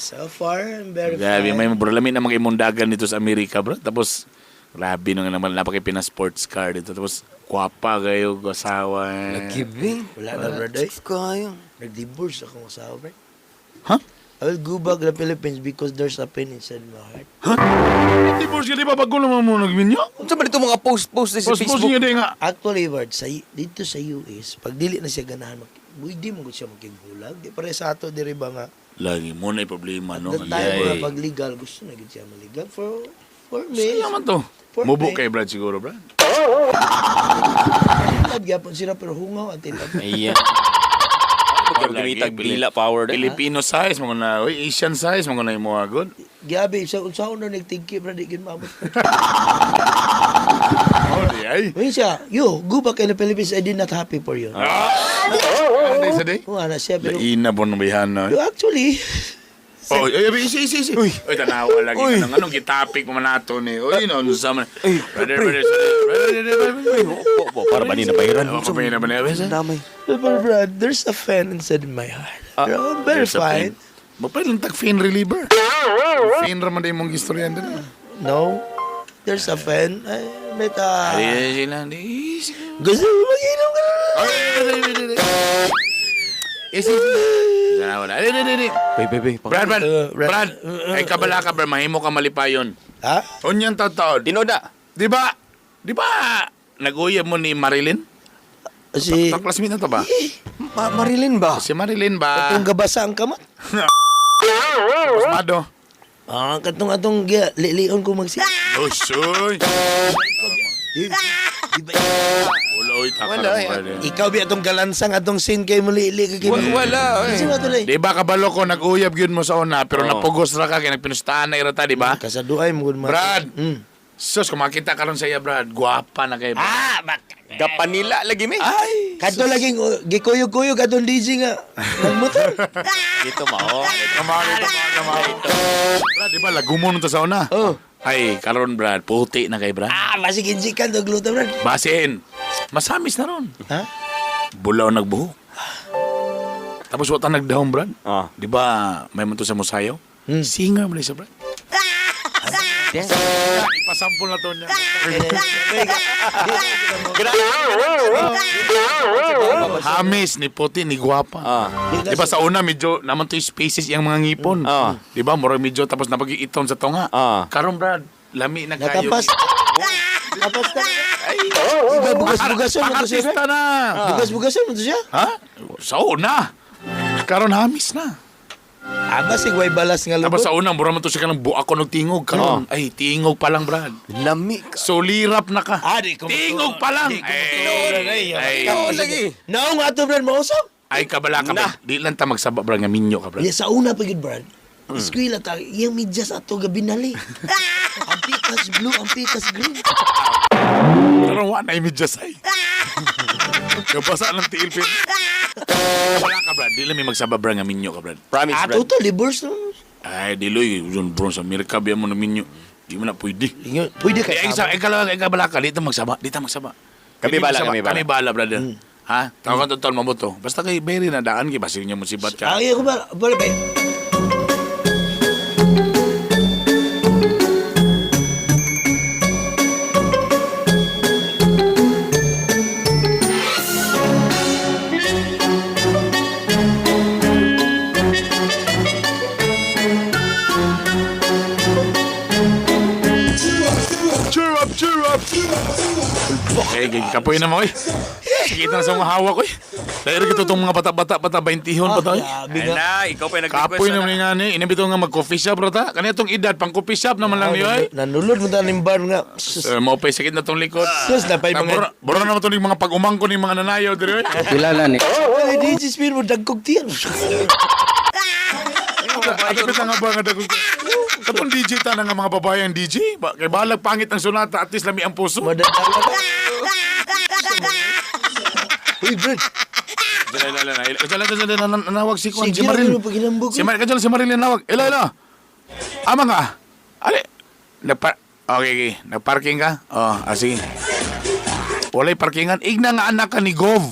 So far, I'm very Grabe, fine. may mabralamin na mga imundagan dito sa Amerika, bro. Tapos, grabe nung naman napakipina sports car dito. Tapos, kwapa kayo, asawa. Gibing. Wala na, brother. Kayo. Nag-divorce akong asawa, bro. Huh? I will go back to the Philippines because there's a pain inside my heart. Divorce ka, di ba? Bago naman mo nagminyo? Unsa ba dito mga post sa Post Facebook? niya din nga. Actually, Bart, dito sa US, pag dili na siya ganahan, Di mo siya magkigulag. Di pare sa ato diri ba nga. Lagi mo na yung problema, no? The time nga pag legal, gusto na gid siya maligal for me. Saan naman to? For Mubo me. kay Brad siguro, Brad. Nagyapon sila pero hungaw at tilab. Ayan. Pero gumitag dila power din. Filipino size, mga na, Asian size, mga na yung mga good. Gabi, sa unsaon na nagtingki para di gid maabot. Oh, di ay. Uy siya, go back in the Philippines, I did not happy for you. Ano day sa day? Wala siya pero Laina po ng bihan na. actually, Oh, isi. Uy, tanawa lagi ka ng anong gitapik mo manato ni. Uy, no, sa man. Brother. Para ba ni nabayaran? Ako pa yun na ba niya? Damay. Brad, there's a fan inside my heart. I'm very fine. Mapailang tag-fan reliever. Fan raman din mong istoryan din. No, there's a fan. Ay, may ta... Ay, sila. Gusto mo mag-inom ka na? Isi. Wala. Brad. Ay kabala ka, Brad. Mahimo ka malipayon. Ha? Unyang taon. Tinoda. Di ba? Nag-uyab mo ni Marilyn? Si... Classmate na to ba? Marilyn ba? Si Marilyn ba? Itong gabasa ang kamat. Pasmado. Katong atong lilion ko magsi... Uy. Uloy, Ikaw bi atong galansang atong sin kay mulili ka kay. Wala. Kasi mo tuloy. Di ba kabalo ko nag-uyab yun mo sa una pero napugos ra ka kay nagpinustahan na irata, di ba? Kasaduay mo gud Brad. Sus, kung makita ka ron sa iya, Brad, guwapa na kay Brad. Gapanila lagi mi. Ay! Kadto laging gikuyog-kuyog atong DJ nga. Nagmotor. Dito mao. Kamali. Brad, di ba lagumon to sa una? Oh. Ay, karon Brad, puti na kay Brad. Masiginsikan to gluta Brad. Basin. Masamis na ron. Ha? Bulaw nagbuhok. Tapos wata nagdahom, Brad. Ah. Di ba may man to sa musayo? Singer mo siya, Brad. Ipasampol na to niya. Hamis, ni puti, ni guwapa. Di ba sa una medyo naman to yung spaces yung mga ngipon. Di ba? Murag medyo tapos napag-iiton sa tonga. Karon Brad, lami na kayo. Natapas. Tapas ta. Bugas-bugason mo to siya. Artista na. Bugas-bugason mo to siya. Ha? Sa una. Karon hamis na. Basig way balas nga Tapos lubot. sa unang, mura man to siya ka ng ako nagtingog. Karon, ay, tingog pa lang, Brad. Lami. So, lirap na ka. Di ko Tingog pa lang. Ay, Lagi. No, nga to Brad mausap. ay, kabala ka, Brad. Di lang ta magsaba, Brad, nga minyo ka, Brad. Ya sa una pa gid Brad. Eskwela ta, iyang medyas ato gabi nali. Ang pikas blue, ang pikas green. Karon, wala na imidya say. Kabasa ng tiil, pin. Kabala ka, Brad. Di lang may magsaba, Brad, nga minyo ka, Brad. Promise, Ato Brad. to libers no. Ay, diloy. Yun, bro, sa Amerika, biya mo na minyo. Di mo na pwede. Pwede Ay, ay, kabala ka. Di ta magsaba. Kami bala. Kami bala, brother. Ha? Tawagan total mabuto. Basta kay Berry na daan kay basig niya musibat ka. Ay ako ba ba. Cheer up! Okay, kapoy na mo, eh. Sige na sa mga hawak ko, eh. Dahil ito itong mga bata-bata, 20 pa tayo. Ala, ikaw pa yung nag-request. Kapoy naman nga ni. Inabito nga mag-coffee shop, brata. Kanya itong edad, pang coffee shop naman lang niyo, eh. Nanulod mo ta ning bar nga. Mo pa sakit na itong likod. Sus na pa yung mga Bura naman itong mga pag-umangko ni mga nanayaw, dire, eh. Kilala ni. Ay, DJ Speed mo dagkog tiyan. Ano ka nga ba nga dagog? Katong DJ ta na nga mga babayang DJ. Kay balag pangit ang sunata, at least lami ang puso. Madadala. Uy, Brad. Nanawag si Kwan, si Sige, Maril. ano pag inambog? Si Maril nanawag. Elo. Ama nga. Ali. Okay. Nagparking ka? Sige. Walay parkingan. Igna nga anak ka ni Gov.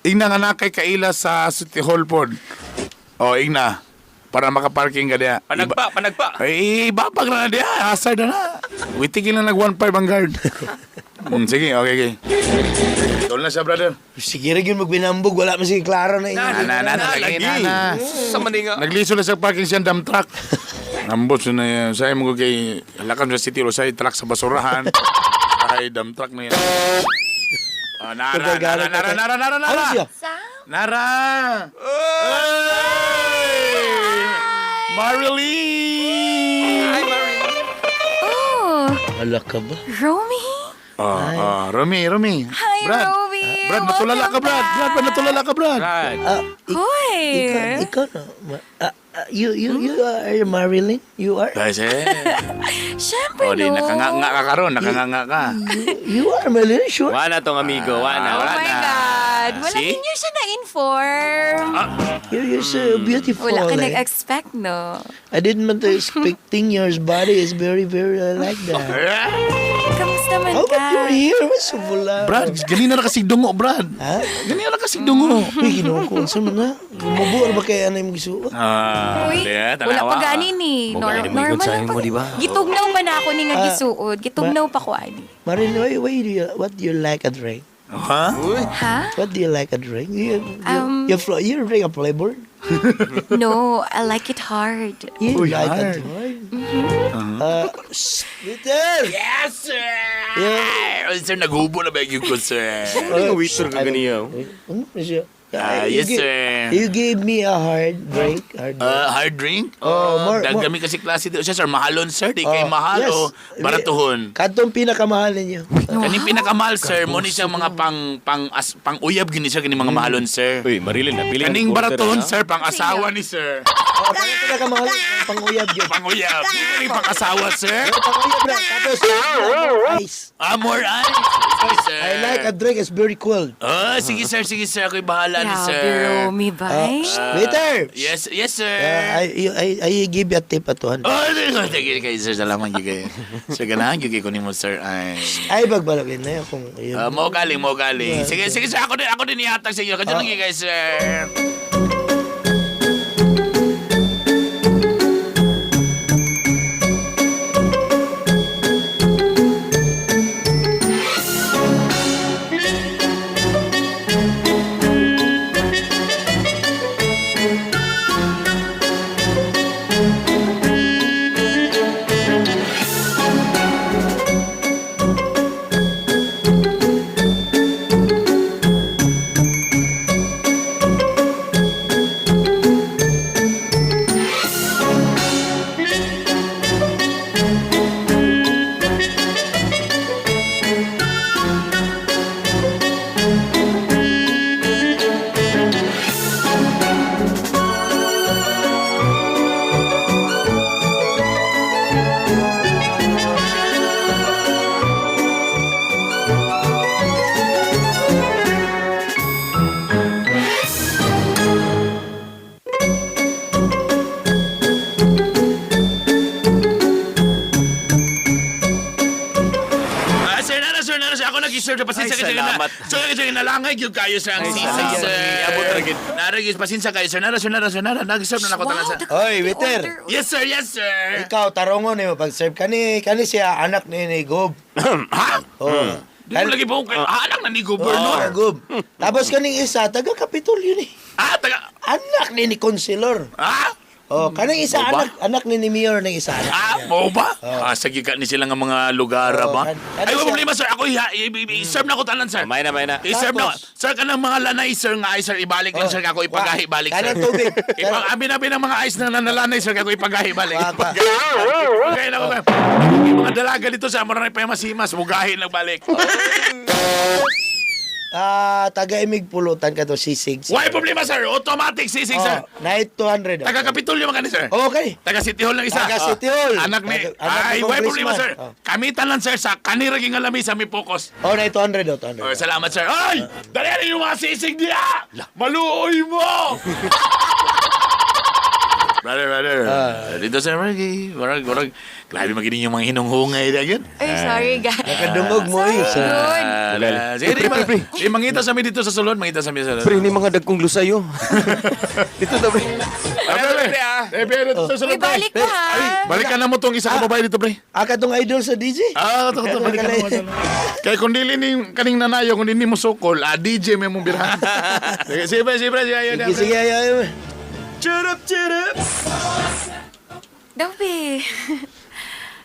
Igna nga anak kay Kaila sa City Hall pod. Igna. Para makaparking ka diya. Panagpa. Ay, babag na diya. Hazard na. Witigil na nag-1.5 ang guard. Sige, okay. Doon na siya, brother. Sige rin yun magbinambog. Wala man sige klaro na Lagi na. Sa maninga. Nagliso na sa parking siya dump truck. Nambos na yan. Sa'yo mo kay Lacan sa City, o sa'yo truck sa basurahan. Ay, dump truck na yan. Oh, Nara. Ano siya? Sam? Nara! Hey! Marilyn! Hi, Marie. Oh, Wala ka ba? Romy? Romy. Hi, Brad. Romy. Brad, natulala ka, Brad. Brad, natulala ka, Brad. Brad. Hoy. Ikaw na. You are Marilyn? You are? Guys, Siyempre, di, no. nakanganga ka karon, nakanganga ka. You are Marilyn? Sure? Wala tong amigo. Oh Wala. my God. Wala See? din niyo siya na-inform. You're so beautiful. Wala ka eh. nag-expect, no? I didn't want to expecting your body is very, very like that. Kamusta man How ka? about your hair? Mas wala. Brad, ganina na kasi dungo, Brad. Ha? Ganina na kasi dungo. Uy, kinuha Saan na? Mabuo ba kaya ano yung gisuot? Uy, wala pa gani ni. Mobile mo Normal ikot sa lang mo, pa. di ba? Gitugnaw pa na ako ni nga gisuod. Gitugnaw pa ko, ani. Marilyn, what do you like a drink? Ha? Ha? What do you like a drink? You drink a flavor? No, I like it hard. You Uy, like hard. a drink? Peter! Yes, sir! Yeah. Sir, naghubo na ba yung ko, sir? Waiter ka ganiyaw. Ano siya? Yes, sir. You gave me a hard drink. Hard drink? more- Dagami kasi klase dito. Sir, mahalon, sir. Di kayo mahal yes. o baratuhon. Katong pinakamahal ninyo. Kaning pinakamahal, sir, mo ni siya mga pang uyab gini siya kini mga mahalon, sir. Uy, Marilyn, napili. Kaning baratuhon, sir, pang asawa ni sir. Pinakamahal, panguyab yun. Pang uyab. Di kaning pang asawa, sir. Panguyab lang. Tapos, ice. More ice. Sige, sir. I like a drink. It's very cold. Sige, sir. Sige, sir. Ako'y bahala ni sir. Grabe, Romy, ba? Waiter! Yes, sir. I give you a tip at 200. Sige kayo, sir. Salamat yung kayo. Sir, ganahan yung kayo ko ni mo, sir. Ay, bagbalagin na yun. Kung, Mo galing. Sige, sir. Ako din ihatag sa inyo. Kadyo lang yung kayo, sir. Sir, pasensya Ay, kayo salamat. Sir, kasi nalangay yung kayo sa ang sisig, sir. Abot ra gid. Naragis, pasensya kayo, sir. Nara. Nag-serve na ako tanan, sir. Oy, waiter. Yes, sir. Ikaw, tarongon mo pag-serve. Kani siya, anak ni Gob. Ha? Oh. Di mo lagi po kayo. Alang na ni Governor. Gob. Tapos kaning isa, taga-Kapitolyo ni. Taga. Anak ni Consilor. Oh, kaning isa, Mo ba? anak ni Mayor ng isa. Mo ba? Sa giga ni sila nga mga lugar ba? Ay, siya. wala problema, sir. Ako i-serve na ko tanan, sir. May na. I-serve na. Tapos? Sir, kanang mga lanay, sir, nga ay, sir, ibalik lang, sir, ako ipagahi, balik, sir. Kanang tubig. Abi ng mga ice na nalanay, sir, ako ipagahi, balik. Waka. Okay na ko, mga dalaga dito sa Amoranay pa yung masimas, mugahin lang balik. Taga-imig pulutan ka to, sisig. Why problema, sir? Automatic sisig, sir. Night 200. Taga-Kapitolyo mga ni, sir. Okay. Taga City Hall ng isa. Taga City Hall. Anak ni... Anak ni Ay, why problema, Congressman. sir? Kamitan lang, sir, sa kaniraging alami sa mi focus. Night 200. 200. Salamat, sir. Ay! Dali yung mga sisig niya! Maluoy mo! Brother. Dito, sir, warag. Grabe magiging yung mga hinunghungay na yun. Ay, sorry, guys. Nakadungog mo eh. Sige, di, mangita sa mi dito sa salon. Mangita sa mi sa salon. Pre, ni mga dagkong lusayo. Dito na, pre. Pero dito sa salon, Uy, balik ko, ha? Ay, balikan na mo tong isa ka babae dito, pre. Katong idol sa DJ. Ito, balikan na mo. Kaya kung dili ni kaning nanayo, kung dili mo sukol, DJ may mong birahan. Sige, pre. Sige, ayaw. Churup. Dabi.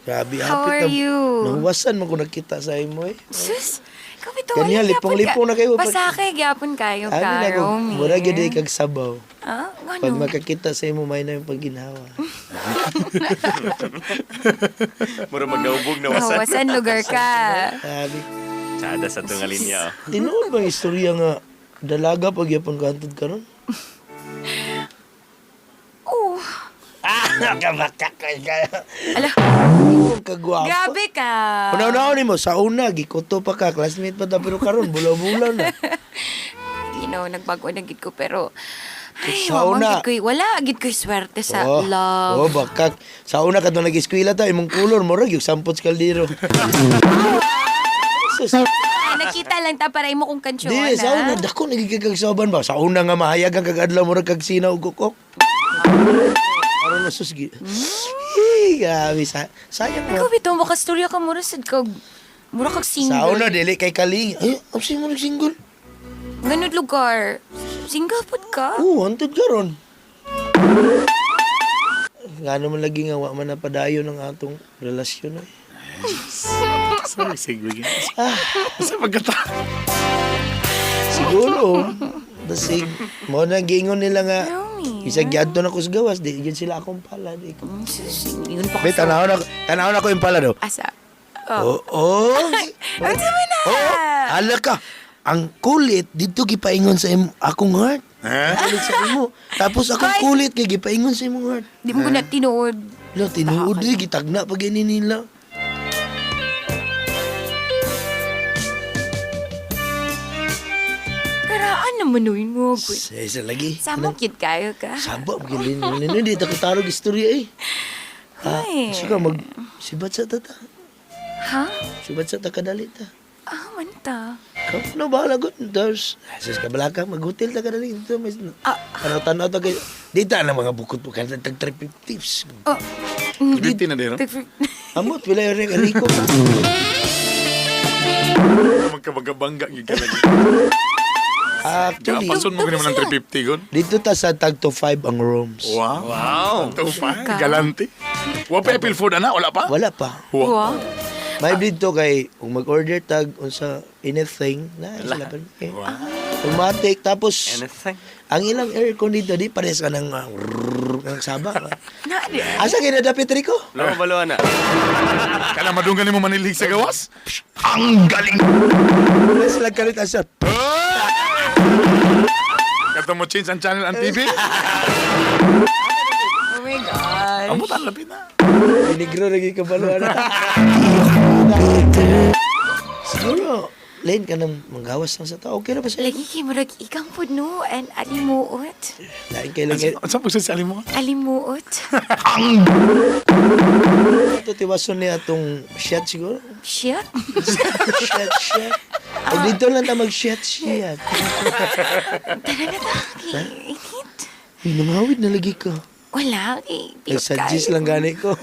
Grabe, How hapit are you? Nahuwasan mo kung nakita sa imo eh. Sus, Kabito, Kanya, lipong-lipong na kayo. Pasakay, gyapon kayo, Ano na ko, Romy. mura gid kag sabaw. Ah, Pag ano? makakita sa imo, may na yung pagginhawa. Mura magnaubog na wasan. Wasan lugar ka. Sabi, Sada sa tunga linya. Oh. tinuod bang istorya nga dalaga pag yapon kantod karon? Oh, Kabakak kaya. ala, Kagwapo. grabe ka. Una-una ni mo, sa una, gikuto pa ka, classmate pa ta, pero karon bulaw-bulaw na. You know, nagbago na gid ko, pero... Ay, Sa una. wala gid ko'y swerte sa Oh, love. bakak. Sa una ka to nag-eskwela ta, imong kulor, mo yung sampot sa kaldero. Sus, Ah, nakita lang ta para imo kong kansyon, di, sa una, dako nagigagagsaban ba? Sa una nga mahayag ang kagadlaw mo kag sinaw gukok. Aron na sus, gabi, sayang Ikaw mo. bitaw makastorya ka mura sad kag mura kag single. Sa una, dili kay kaling. Ay, ang mo nag-single? Ganun lugar. Single pod ka? Oo, wanted ka ron. Nga naman lagi nga, wa man na padayon ng atong relasyon eh. Sorry, sige. Sa pagkata. Siguro. Basig, mo na gingon nila nga, Romy. isang gyadto na ko sa gawas, di yun sila akong pala. Di ko. Yun pa Be, tanaw na ko yung pala do. Asa? Oo. Ang sabi na! Ala ka, ang kulit, dito gipaingon sa akong heart. Kulit sa imo. Tapos akong kulit, kay gipaingon sa imong heart. Di mo ko na tinuod. Lo, tinuod eh, gitagna pag ini nila. Karaan naman nun mo. Sa isa lagi. Sama kid kayo ka. Saba, magilin. Hindi, tako tarog istorya eh. Ay. Sika, sibat sa tata. Ha? Sibat sa takadali ta. Ah, manta. Kau no bahala good. There's sus ka balaka mag-hotel ta kadali dito may tanaw ta kay dita na mga bukod bukan tag 350 tips. Oh. Ibiti na din, no? Amot pila yung Rico. Magkabagabangga, gigalag. Actually, Gapason mo ganun ng 350, gon? dito ta sa tag to 5 ang rooms. Wow. Ito pa, galante. Wa pa apple food, ana? Wala pa? Wala pa. Wow. May dito kay kung mag-order tag unsa anything na sila pa. Automatic tapos Anything. ang ilang aircon dito di pares ka ng saba. Na, Asa kay nadapit Rico? Lama balo na. Kana madunggan mo manilig sa gawas? Pares lang kalit asa. Kato mo change ang channel ang TV? oh my God. Amutan, lapit na. Pinigro lagi kabalo na. Siguro, lain ka nang manggawas lang sa tao. Okay na ba sa'yo? Lagi kay murag ikang pod no and alimuot. Lain kayo lang. Saan pagsasali mo? Alimuot. Ito tiwason niya itong shot siguro. Shit. Shot. O dito lang ta mag-shot. Tara na ta. Init. Uy, namawid na lagi ka. Wala. Nag-suggest lang gani ko.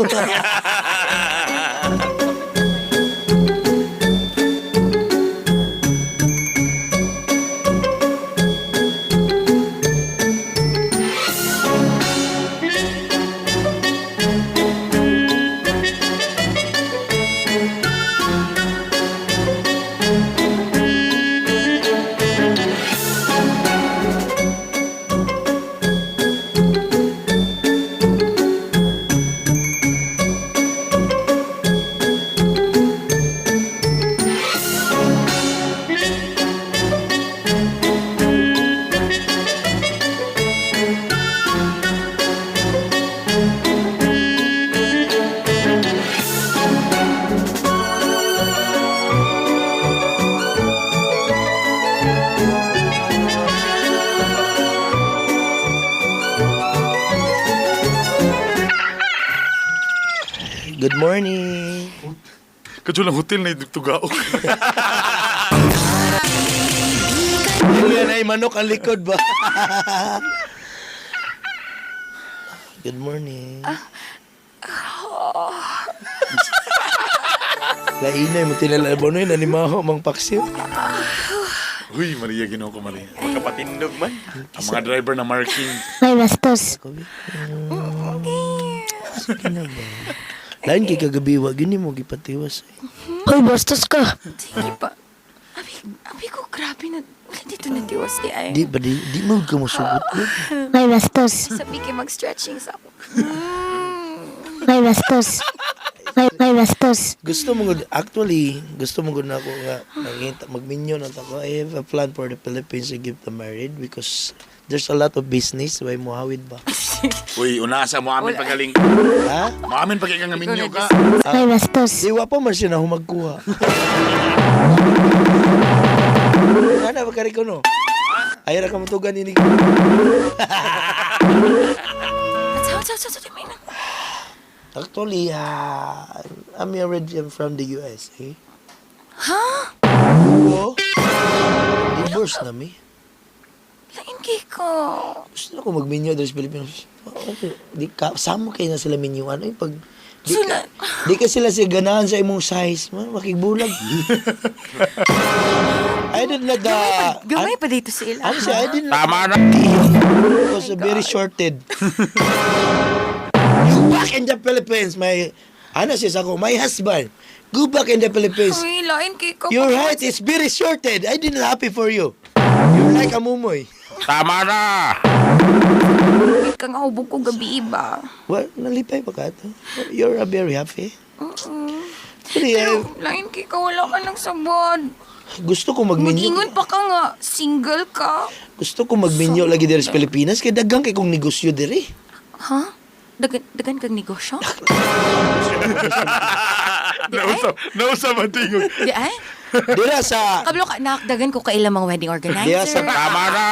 Good morning. Kadyo lang hotel na itugao. Yan ay manok ang likod ba? Good morning. Lainay mo tinalabo na yun. Animaho, mang paksiw. Uy, Maria, ginawa ko, Maria. Magkapatindog man. Ang mga driver na marking. May bastos. Sige na ba? Lain kay kagabi, wag yun mo gipatiwas. Hoy, bastos ka. Sige pa. Abi ko, grabe na. Wala dito na tiwas di ay. Di ba, di mo ka masugot mo. May bastos. Sabi kayo mag-stretching sa ako. May bastos. May bastos. Gusto mo gud actually gusto mo gud na ako nga magminyo na ako. I have a plan for the Philippines to give them married because there's a lot of business why mo hawid ba? Uy, unasa mo amin pagaling. Ha? Mo amin pag nga minyo ka. May bastos. Di wa pa man siya na humagkuha. Ana ba kari ko no? Ay ra ka matugan ini. Sa Actually, I'm married from the US, eh? Ha? Oo. Divorce na mi. Lain kay ko. Gusto na ko magminyo doon sa Pilipinas. Di ka, samo kayo na sila minyuan. Ay, pag, di ka sila siya ganahan sa imong size. Makigbulag. I did not, Gamay pa dito sila. ano siya, I did not, Tama na. it was very shorted. You back in the Philippines, ano siya ako, my husband. Go back in the Philippines. Uy, lain kay ko. Your height is very shorted. I didn't happy for you. You're like a mumoy. Tama na. Kang ahubog ko gabi ba? Well, nalipay pa ka to. You're very happy. Pero, Lain kay ko, wala ka nang sabod. gusto ko magminyo. Mag-ingon pa ka nga, single ka. Gusto ko magminyo lagi diri sa Pilipinas kay dagang kay kong negosyo diri. Ha? Dagan kang negosyo? Nausa matingog. Di ay? Dira sa Kablo ka, nakdagan ko kailang mga wedding Diya organizer. sa- Tama na.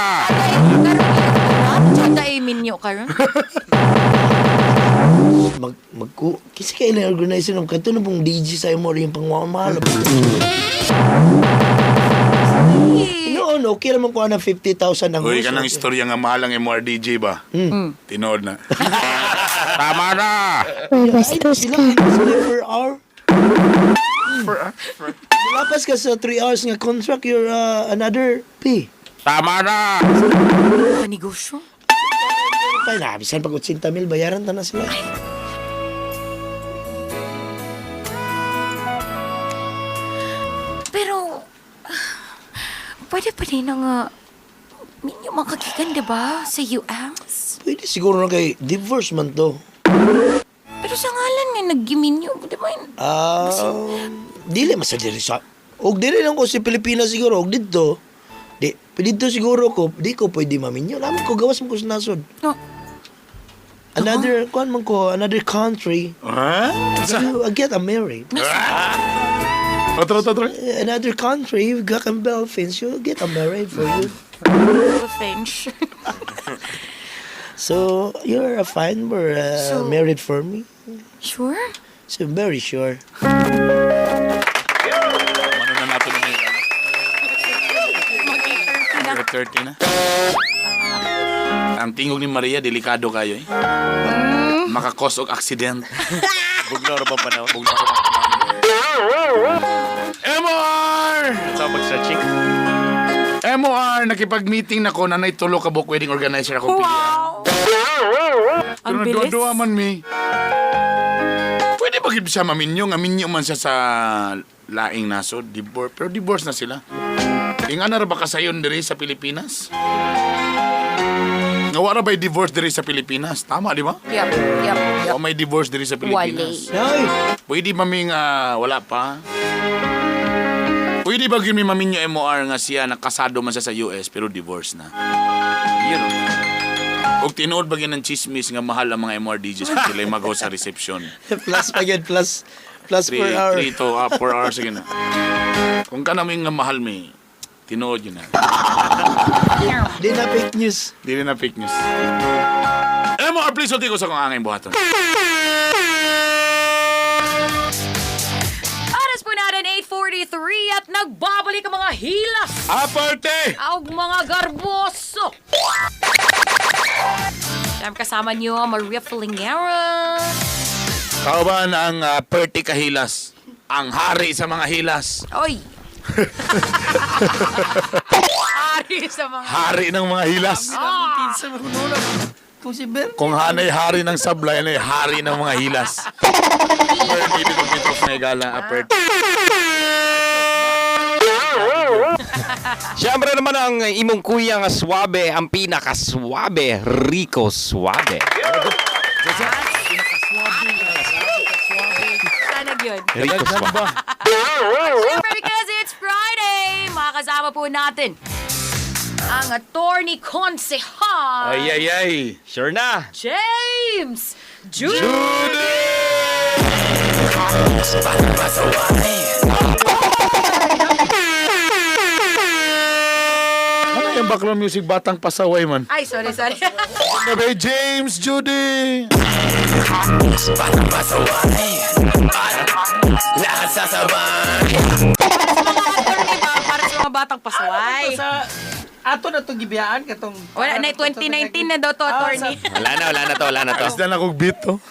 Tsada ay minyo ka ron. kasi kailan organizer ng kanto na pong DJ sa imo yung pangmamahal. Noon, okay naman ko na 50,000 ang Uy, gusto. kanang istorya nga mahal ang MRDJ ba? Tinood na. Tama na. May bastos Sila, ka. sila per hour. Lapas ka sa 3 hours nga contract, you're another pay. Tama na. Ka negosyo? Pa na, bisan pag 80,000 bayaran ta na sila. Pero, pwede pa rin na nga, minyo makakikan, diba? Sa US? Pwede siguro na kay divorce man to. Pero sa ngalan nga, nag-giminyo, diba? Dili man sa diri sa. Og dili lang ko si Pilipinas siguro, og dito. Dito siguro ko, di ko pwede maminyo. Naman ko gawas mo ko sa nasod. No. Another, kuan man ko, another country. Ha? So, I get married. Otro. Another country, you got a Philippines, you get married for you. French. So, you're a fine for married for me. Sure? So, very sure. Ano na nato na ngayon? 30 na. Ang tingog ni Maria, delikado kayo eh. Makakos og accident. Bugnaw ra ba panahon? MOR! Sa mag-stretching. MOR, nakipag-meeting na ko na naitulo ka book wedding organizer ako. Wow! Ang Pero bilis. duwa man mi. Pwede ba siya maminyo? Nga minyo man siya sa laing nasod. Pero divorce na sila. Inga na ra ba kasayon diri sa Pilipinas? Nga wala ba'y divorce diri sa Pilipinas? Tama, di ba? Yep. O may divorce diri sa Pilipinas? Ay, Pwede ba ming wala pa? Pwede ba yun may maminyo MOR nga siya nakasado man siya sa US pero divorce na? Yun. O tinuod ba yun ng chismis nga mahal ang mga MOR DJs kung sila magaw sa reception? plus pa yan, plus per hour. 3 to 4 hours again. Kung ka namin nga mahal may, tinuod yun na. Di na fake news. Di rin na fake news. MOR, please, ulti ko sa kong angay buhaton. Oras po natin 8:43 at nagbabalik ang mga hilas Aparte! ang mga garboso. Kasama niyo ang Maria Filingera. Kauban ang Perti Kahilas. Ang hari sa mga hilas. Oy! Ari sa mga... Hari ng mga hilas. Kung hanay hari ng sablay, anay hari ng mga hilas. Perti, dito na gala, Perti. Siyempre naman ang imong kuya nga swabe, ang pinakaswabe, Rico Suave. Sana yun. Rico Suave. Siyempre, because it's Friday, makakasama po natin ang attorney konsehal, Ay. Sure na. James Judy! Ano yung background music batang pasaway man? Ay, sorry. Sabi, James Judy! Lahat sasabay. Attorney ba? Para sa mga batang pasaway. Ato na itong gibiyaan katong Wala na, 2019 na daw to, attorney. Wala na to. Isda na kong beat to.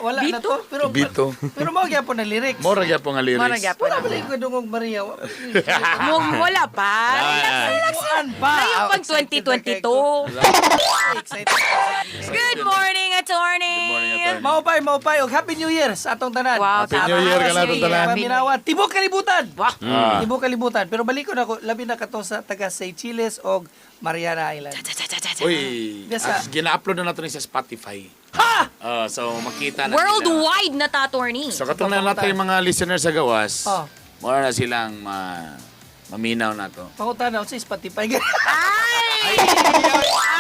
wala na to pero Bito. pero mo gyapon na lyrics. Mora gyapon nga lyrics. Mara gyapon. Wala ba ko dungog Maria? Wala pa. Saan pa? Ngayong pag 2022. Excited. Good morning, attorney. Maupay og Happy New Year sa atong tanan. Wow, Happy New Year ka na itong tanan. Paminawa, tibok kalibutan. Wah. Tibok kalibutan. Pero balik ko na ko, labi na kato sa taga Seychelles o Mariana Island. Uy, Yes, gina-upload na nato ni sa Spotify. Ha! So makita na nila. Worldwide na ta, attorney. So katong na natin yung mga listeners sa gawas, Oh. mora na silang maminaw na to. Pangutan na sa Spotify. Ay!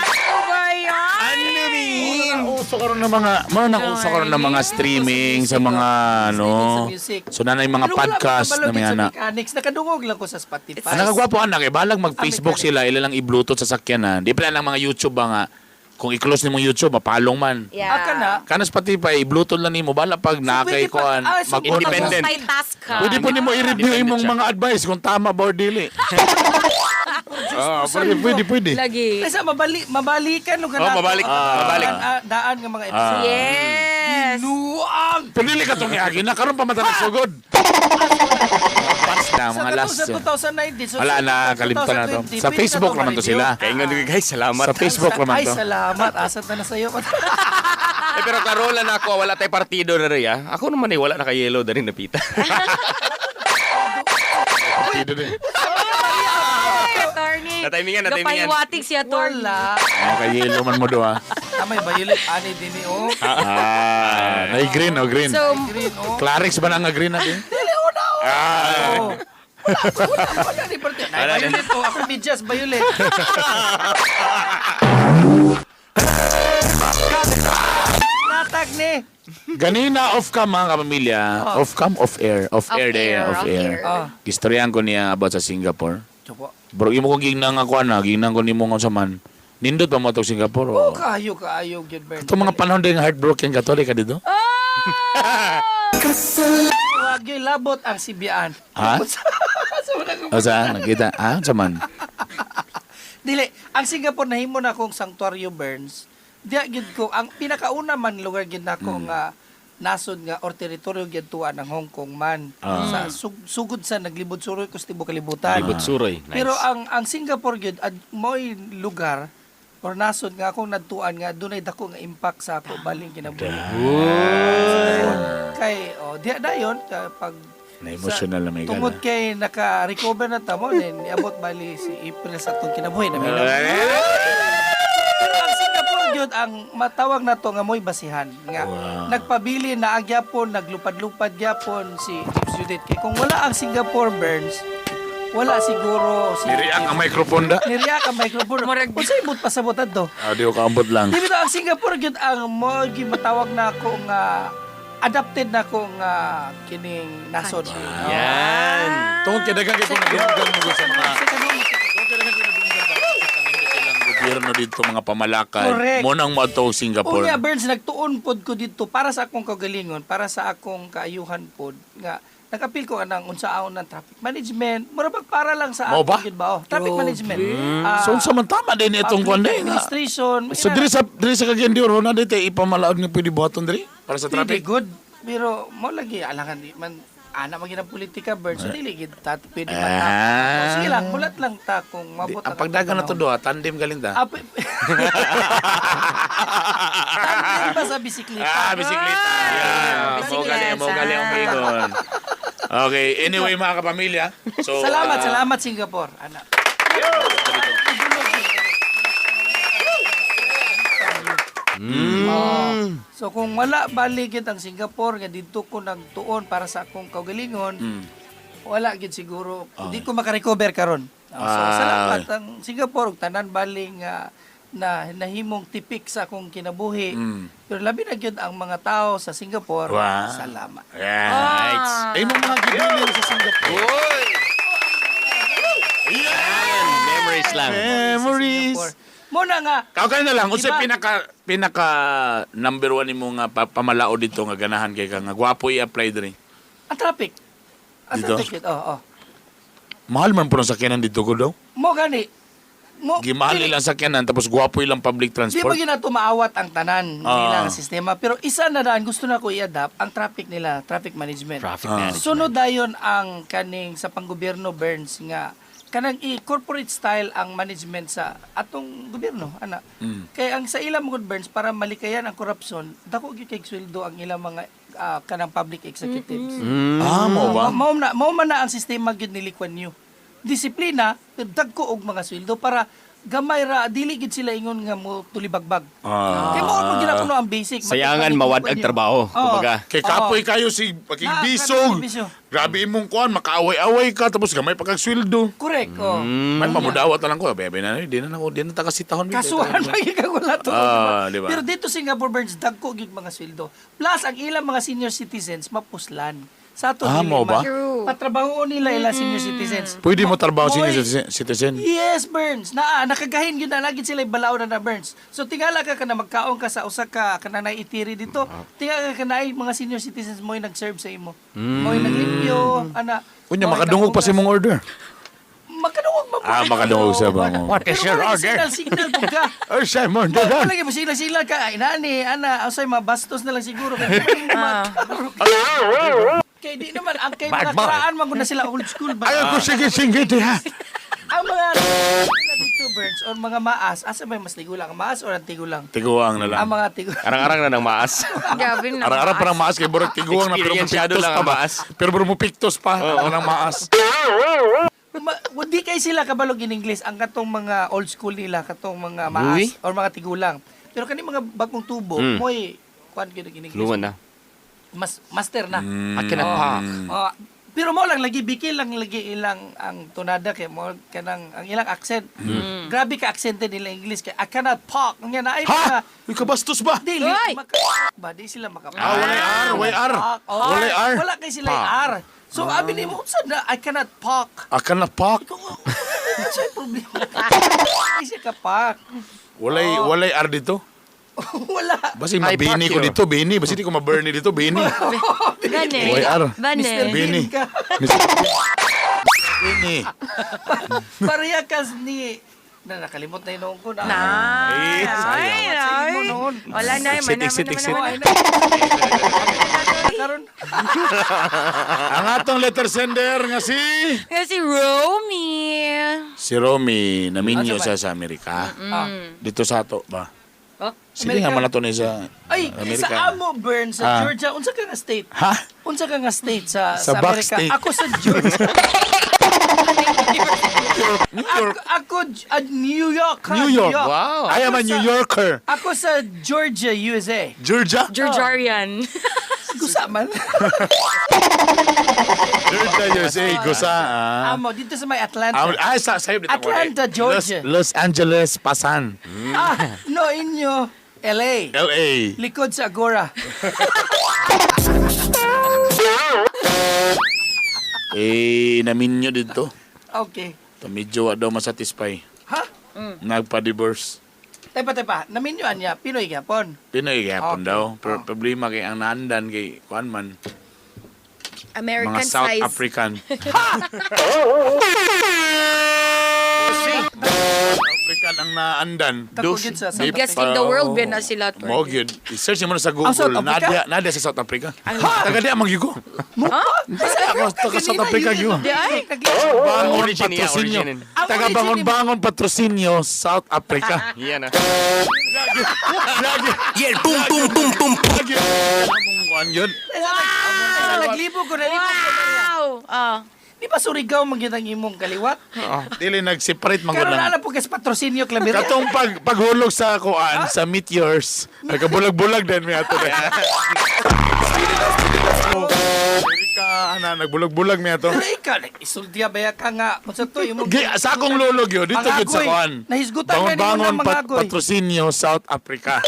Ano ba yan? Uso karon ng mga, uso karon ng mga streaming sa mga Sa music. So na yung mga Pero wala podcast pa na may sa anak. mechanics. Nakadungog lang ko sa Spotify. Ang nakagwapo anak eh, balag mag-Facebook sila, ila lang i-Bluetooth sa sakyanan. Di pala lang mga YouTube ba nga, kung i-close ni mong YouTube, mapalong man. Yeah. Aka na. Kana Spotify, Bluetooth lang nimo bala pag nakay pwede pa- kuan, so Independent. Multitask ka. Pwede po nimo i-review imong mga advice kung tama ba or dili. Pwede. Lagi. Kaysa mabalikan nung mabalik. Mabalik. Daan ng mga episode. Yes. Luang! Pinili ka itong iagin na, karoon pa mata nagsugod. Parts na, mga last. Sa 2019. So Wala na, sa kalimutan na to. 2020, Sa pwede Facebook na naman to ma-review. sila. Kaya nga guys, salamat. Sa Facebook naman Ay, to. salamat. Asat na sa'yo. Pero karola na ako, wala tayo partido na rin, ah. Ako naman wala na ka-yellow na rin napita. Attorney. Natimingan. Napahiwatig si attorney. Wala. Nakayelo man mo do ha. May violet. Ani din eh. Oh. Green o green. So, Green. Oh. Clarix ba na nga green natin? Oh. Wala ni parte. Violet. Oh. Ako medyas violet. Natag ni. Ganina off-cam mga kapamilya. Off-cam, off-air. Off-air day, Off-air, off-air. off-air. Istoryahan ko niya about sa Singapore. Chopo. Bro, imo kong ginang ako na, ginang ko ni mo nga sa man. Nindot pa mo itong Singapore. Oh, Oh. kayo, Gid Bern. Itong mga panahon din heartbroken Catholic ka dito? Wag yung labot ang sibiyaan. Ha? O sa, nakita? Sa man? Dili, ang Singapore nahimo na akong sanctuario Burns. Diya gid ko ang pinakauna man lugar gid nako nga nasod nga or teritoryo gid tuwa ng Hong Kong man. Sa sugod sa naglibot suroy ko sa tibuok kalibutan. Libot suroy. Nice. Pero ang Singapore gid mo'y lugar or nasod nga akong nadtuan nga dunay dako nga impact sa ako baling kinabuhi. Kay diya dayon pag Na-emotional na may tungod gala. kay naka-recover na tamo niabot bali si April sa atong kinabuhi na may pero ang Singapore gyud ang matawag na to nga mo'y basihan nga nagpabili na agyapon naglupad-lupad gyapon si James Judith kay kung wala ang Singapore Burns wala siguro si Niriak ang microphone da. Niriak ang microphone unsa imot pasabotad to Di ko kaambot lang. di ba ang Singapore gyud ang mo'y matawag na ako nga adapted na ko nga kining nasod Yan. Tungkol kadagang ito nagdunggan mo sa mga gobyerno dito mga pamalakan. Correct. Mo nang mato Singapore. Unya Burns nagtuon pod ko dito para sa akong kagalingon, para sa akong kaayuhan pod nga nag-appeal ko anang unsaon ng traffic management. Mura para lang sa Mao ba? gid ba? Traffic management. So sa man tama din itong public kundi. administration. So diri sa Cagayan na dito ipamalaod nga pwede buhaton diri para sa Pretty traffic. good. Pero mo lagi alangan di man anak maging ang politika, Bern. So, dili, pwede mata. Sige lang, mulat lang ta kung mabot Ang pagdagan na to do, tandem galing ta. Tandem ba sa bisikleta? Bisikleta. Yan. Mo galing ang bigon. Okay, anyway mga kapamilya. So, Salamat Singapore, anak. So kung wala baligid ang Singapore nga dito ko nagtuon para sa akong kaugalingon, wala gid siguro. Di ko makarecover karon. So salamat ang Singapore ug tanan baling na nahimong tipik sa akong kinabuhi. Pero labi na gyud ang mga tao sa Singapore. Wow. Salamat. Right. Ay mo mga gibilin sa Singapore. Memories lang. Memories. Muna nga, Kaya na lang, unsay Diba? pinaka number 1 nimo nga pamalao dito nga ganahan kay ka nga gwapo i-apply diri. ang traffic. Ang Dito? traffic. Oo. Mahal man po ng sakyanan dito ko daw. Mo gani. Mo Gimahal ilang sakyanan tapos gwapo ilang public Di mo transport. gina maawat ang tanan nilang sistema. Pero isa na daan, gusto na ko i-adapt ang traffic nila, traffic management. Traffic management. Sunod dayon ang kaning sa panggobyerno, Burns, nga kanang i-corporate style ang management sa atong gobyerno, ana. Kaya ang sa ilang mga Burns, para malikayan ang korupsyon, dako gyud kay sweldo ang ilang mga kanang public executives. Mo ba? Mao man na ang sistema gyud ni Lee Kuan Yew. Disiplina, pero dagko og mga sweldo para gamay ra dili gid sila ingon nga mo tulibagbag. Kay mo mo ginapuno ang basic. Sayangan mawad ang trabaho. Kumbaga. Kay kapoy kayo si pakigbisog. Grabe imong kuan, makaaway-away ka tapos gamay pagkagsweldo. Correct. May pamudawat na lang ko, bebe na, di na takasitahon. Kasuhan lagi ka wala to. Diba? Pero dito Singapore Burns dagko gyud mga sweldo. Plus ang ilang mga senior citizens mapuslan. Sa ato mo ba? Patrabahoon nila ilang senior citizens. Pwede mo trabaho Oy. senior citizen? Yes, Burns. Nakagahin yun na lagi sila ibalaw na Burns. So tingala ka na magkaon ka sa usa ka kana naitiri dito. Tingala ka na mga senior citizens mo yung nag-serve sa imo. Mo yung naglimpyo, ana. Kunya makadungog pa si mong order. Makadungog ba? Makadungog sa ba mo? What is your order? Signal po ka. Ay, Simon, Palagi mo sila ka. Ay, nani, ana, asay mabastos na lang siguro. Kaya di naman, ang kay mga karaan, maguna sila old school ba? Ayaw ko sige ha. Ang mga dito, Burns, or mga maas, asa ba yung mas tigulang? Maas or ang tigulang? Tiguang na lang. Ang mga tigulang. Arang-arang na ng maas. Grabe na. Arang-arang pa ng maas kay burot tiguang na pero mo Experienceado piktos lang pa ang ba? maas. Pero mo piktos pa ng maas. Di kay sila kabalog in English ang katong mga old school nila, katong mga maas Uy. or mga tigulang. Pero kani mga bagong tubo, mo'y kuan gyud in English. Fluent na. Master na. I cannot talk. Pero mo lang lagi bikil lang lagi ilang ang tunada kay mo kanang ang ilang accent. Grabe ka accented nila English kay I cannot talk. Nga na ay Ha? Uy, kabastos ba? dili Uy! ba di sila makapag. Walay R. Walay R. Wala kay sila R. So abi ni mo sa na I cannot talk. Akan na pak. Sa problema. Hindi siya kapak. Walay R dito. Wala. Basi Ay, mabini ko pakyo. dito, Bini. Basi di ko maburni dito, Bini. Gani. Walay R. Bane. Bini. ka. Bini. Pareha kas ni nakalimot na yun ko na. Ay, Sayang. ay. Noon. Wala na, Exit. Karon. Ang atong letter sender nga si... Kasi Romy. Si Romy, naminyo siya sa Amerika. Dito sa ato ba? Oh, Sige nga malato ni sa Ay, Amerika. sa Amo Burn sa Georgia, unsa ka nga state? Ha? Unsa ka nga state sa Sa Amerika? backstate. Ako sa Georgia. Ako New York. ha? New York. Wow. I am a New Yorker. Ako sa Georgia, USA. Georgia? Georgian. Gusa man. Georgia, USA. Gusa. Amo, dito sa may Atlanta. Sa'yo dito. Atlanta, Georgia. Los Angeles, Pasan. No, inyo, LA. LA. Likod sa Agora. Naminyo dito. Okay. Medyo daw masatisfy. Ha? Nagpa-divorce. Tepa. Naminyoan niya. Pinoy gyapon. Pinoy gapon Okay. daw. Pero problema kay ang naandan kay kuan man. American Mga South size. African. African ang naandan. Takugid sa South Biggest Africa. in the world bin na sila. Mo gyud. I-search mo na sa Google. South Africa? Nadia sa South Africa. Taga di amang yugo. Ako taga South Africa gyud. Di ay. Bangon Origin niya, patrocinio. origin. Taga bangon patrocinio South Africa. Yan Lagi. Yeah, boom, boom, boom, boom, boom. Lagi. Among kuan yun. Naglibo ko na Wow! Ah. Di ba Surigao magyud ang imong kaliwat? Dili nag-separate man Karon lang. na po kasi patrocinio Claver. Katong paghulog sa kuan sa meteors, nagkabulag-bulag din may ato. Amerika ana nagbulag-bulag may ato. Pero ikaw, isultiya baya ka nga. Unsa to imong Sa akong lulog yun, dito Ang yun sa agoy. kuan. Nahisgutan ka ni mo ng mga agoy. Patrocinio South Africa.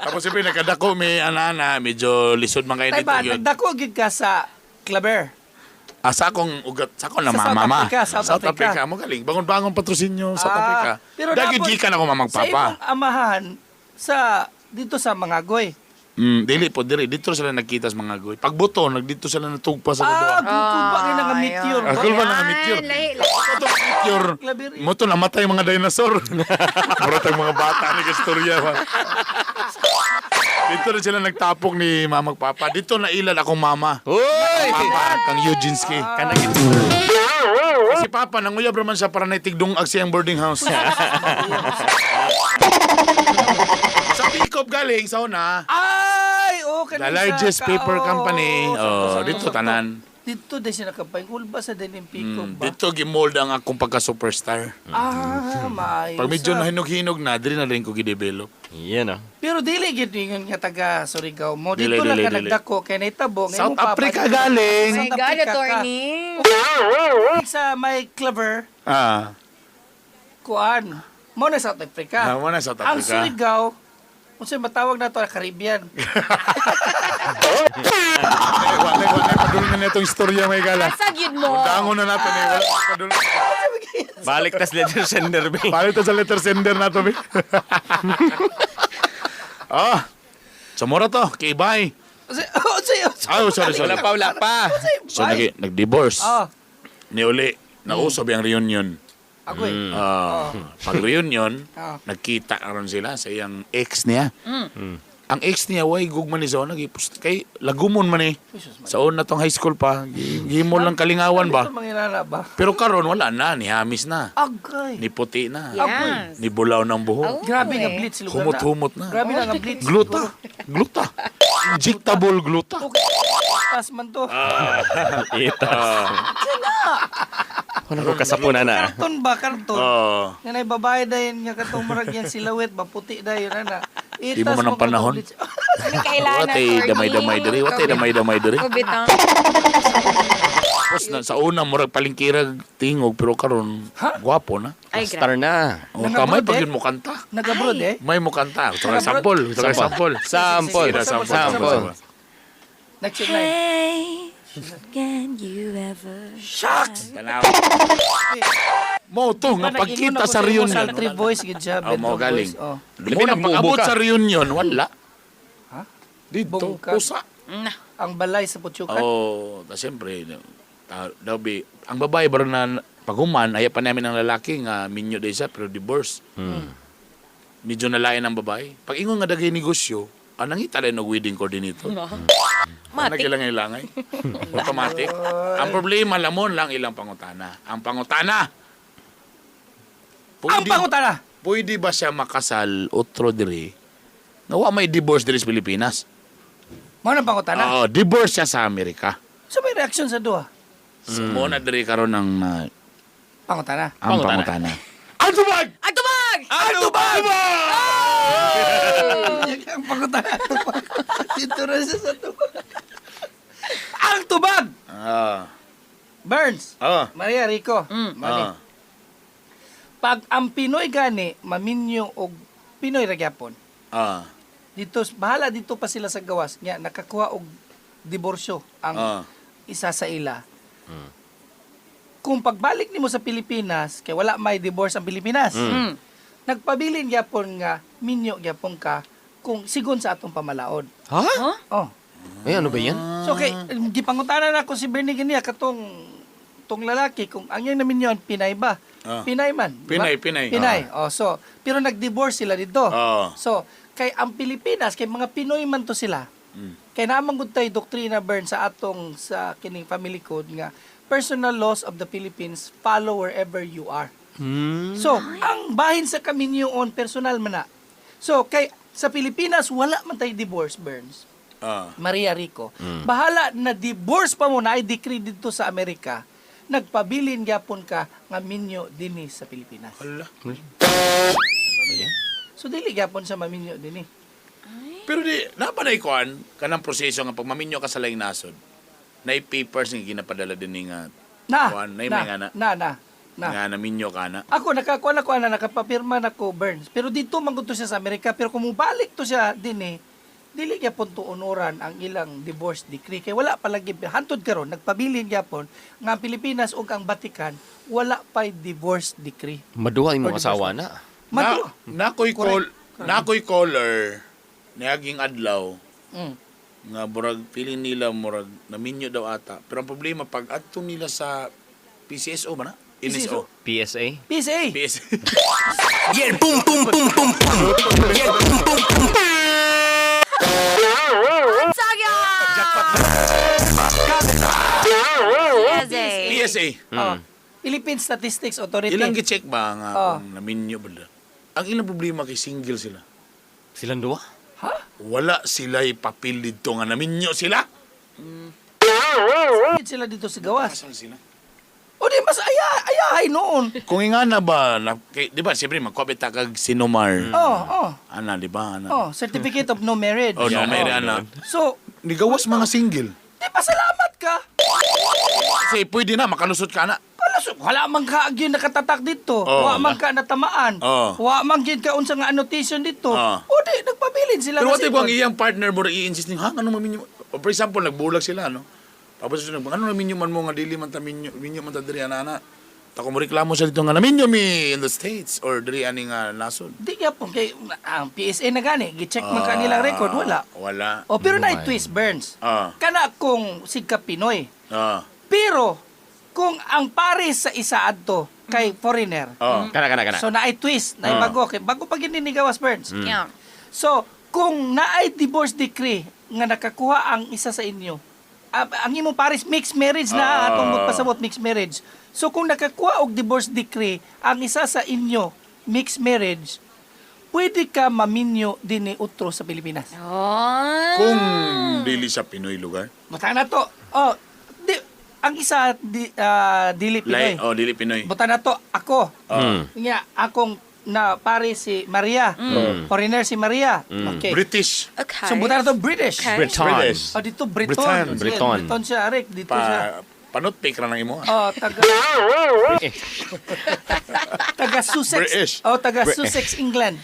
Tapos siyempre nagkadako may anana, medyo lisod man kayo Tay dito ba, yun. nagdako gid ka sa Claver. Sa akong ugat, sa akong na Sa South mama. Africa, South Africa. Mo galing. Bangon-bangon patrocinio South Ah, Africa. pero Dagid dapat- gikan ako Sa mamagpapa. imong amahan sa dito sa mga agoy. Dili po, dili. Dito sila nagkita sa mga goy. Pagbuto, nagdito sila natugpa sa Ah, luwa. gugupa ka nga meteor. Ako ba na meteor? Ito meteor. Mo to namatay mga dinosaur. Muratang mga bata ni kastorya. Dito na sila nagtapok ni mamag papa. Dito na ilan akong mama. Uy! Papa, kang Eugenski. Kanagin. Si Papa, nanguyab naman siya para naitigdong agsiyang boarding house. Sa pick-up galing, sa una, Ay, the largest paper company. Dito tanan. Dito din siya nakapay. Ulba sa denim pico ba? Dito gimold ang akong pagka-superstar. Maayos. Pag medyo nahinog-hinog na, dili na rin ko gidevelop. Yan Pero dili gid ingon nga taga Surigao mo. Dili, Dito lang dili, ka dili. nagdako kay naitabo nga South imong papa. Africa galing. Oh my South God, Africa ka. attorney. Sa may Clever, kuan. Mo na South Africa. Mo na South Ang Africa. Surigao, unsa matawag na to Caribbean. Wala padulong na itong istorya may gala. Sagyud mo. Dangon na natin eh. Wala padulong. Balik tas letter sender, be. Palit sa letter sender na to, be. Sumura to. Kay bye. Sorry. Wala pa. So, nag-divorce. Ni uli, nausob yung reunion. Agoy. Pag reunion, Ah. nagkita karon sila sa iyang ex niya. Ang ex niya, way gugman ni Zona. Kay lagumon man eh. Sa una tong high school pa. Gimo lang kalingawan ba? Ito mangilala ba? Pero karon wala na. Ni hamis na. Agay. Ni puti na. Yes. Ni bulaw ng buhok. Grabe nga Okay. blitz lugar na. Humot-humot na. Grabe na nga blitz. Gluta. Injectable gluta. Tas man to. Ito. Ano ko kasapunan na? Karton ba? Karton. Oh. Yan ay babae dayon nga katong marag yan silawet ba puti dayon ana. Di mo man ang panahon. Hindi kailangan, Watay damay-damay diri. Watay damay-damay diri. Kubit ang. Tapos sa una murag palingkirag tingog pero karon gwapo na. Ay, Star na. O kamay pag yun mo kanta. Nag-abroad eh. May mo kanta. Ito ka sample. Sample. Sample. Nag-check na. Hey, can you ever? Mo to nga pagkita sa reunion. Sultry voice gid siya. Mo bedroom galing. voice, oh. Mo na pag-abot sa reunion wala. Ha? Dito Bungkag. pusa. Ang balay sa Putyukan. Oh, ta siyempre daw be ang babae baron na paghuman aya pa namin ang lalaki nga minyo day siya pero divorce. Medyo nalayan ang babae. Pag ingon nga dagay negosyo, anang itala ng wedding coordinator. Matik. Nakilang-ilangay. Automatic. Ang problema lamon lang ilang pangutana. Ang pangutana. Ang pangutana. Pwede ba siya makasal otro diri? Nawa may divorce diri sa Pilipinas. Mo na pangutana. Oo, divorce siya sa Amerika. So may reaction sa duha. Mo na diri karon ng Pangutana. ang pangutana. Ang tubag! Ang tubag! Ang tubag! Ang pangutana. Dito na siya sa tubag. Ang tubag! Burns. Maria Rico. Mali. Pag ang Pinoy gani, maminyo og Pinoy ra gyapon. Dito bahala dito pa sila sa gawas nya nakakuha og diborsyo ang isa sa ila. Kung pagbalik nimo sa Pilipinas kay wala may divorce ang Pilipinas. Nagpabilin gyapon nga minyo gyapon ka kung sigon sa atong pamalaod. Ha? Oh. Ay, ano ba yan? So kay gipangutana na ko si Bernie ganiya katong tong lalaki kung ang yan namin yun Pinay ba? Pinay man. di ba? Pinay. Oh, so pero nag-divorce sila dito. Oo. So kay ang Pilipinas kay mga Pinoy man to sila. Kay naman gud tay doktrina burn sa atong sa kining family code nga personal laws of the Philippines follow wherever you are. So, ang bahin sa kaminyoon personal man na. So, kay sa Pilipinas wala man tay divorce burns. Maria Rico. Bahala na divorce pa mo na ay decree dito sa Amerika. Nagpabilin gyapon ka nga minyo dinhi sa Pilipinas. Hala. So dili gyapon sa maminyo dinhi. Pero di, napanay kuan, kanang proseso nga pag maminyo ka sa laing nasod, na papers nga ginapadala din nga, kuan, na nga naminyo ka na. Ako nakakuan ako na nakapapirma na ko Burns. Pero dito man gud to siya sa Amerika pero kung mubalik to siya dinhi dili gyapon to onoran ang ilang divorce decree kay wala palagi hantod karon nagpabilin gyapon nga ang Pilipinas ug ang Vatican wala pay divorce decree. Maduha imong Or asawa divorce. na. Nakoy caller, naging adlaw, Mm. nga murag feeling nila murag naminyo daw ata. Pero ang problema pag adto nila sa PCSO ba na? NSO. PSA? PSA. Yeah, boom, boom, boom, boom, boom. Yeah, boom, boom, boom. Sagya! PSA. Philippine Statistics Authority. Ilang gi-check ba nga Oh. kung naminyo ba na? Ang ilang problema kay single sila. Silang duwa? Wala sila papel dito nga naminyo sila. Sila dito sa gawas. Kasal sila. O di mas ayahay noon. Kung nga na ba, di ba, siyempre, magkabit ta kag sinumar. Ana, di ba? Ana. Certificate of no marriage. Oh, no, may ana. So, Nigawas mga single. di pasalamat ka. Kasi pwede na, makalusot ka na. Wala man ka gyud nakatatak dito. Wala man ka natamaan. Wala man gyud ka unsa nga annotation dito. O di nagpabilin sila Pero nga what if ang iyang partner mo i-insist niyo, ano maminyo? For example, nagbulag sila, no? Tapos ano naminyo man mo nga dili man ta minyo man ta diri ana. Tako mo reklamo sa dito nga naminyo mi in the States or diri ani nga nasod. Di gyapon kay ang PSA na gani, gi-check man ka nilang record wala. Wala. O pero na twist Burns. Kana kung sigka Pinoy. Pero kung ang pares sa isa adto kay foreigner. Kana. So naay twist, naay bago kay bago pag gawas Burns. Yeah. So kung naay divorce decree nga nakakuha ang isa sa inyo, ang imong pares mixed marriage na atong magpasabot mixed marriage. So kung nakakuha og divorce decree ang isa sa inyo mixed marriage, pwede ka maminyo dinhi utro sa Pilipinas. Kung dili sa Pinoy lugar. Buta na to. Ang isa dili Pinoy. Dili Pinoy. Buta na to ako. Nga akong na pare si Maria. Foreigner si Maria. Okay. British. Okay. So buta na to British. British. Dito Briton. Briton. Briton siya, Rick. Dito siya. Panot-pick ra nang imo. Taga Sussex. British. Taga Sussex, England.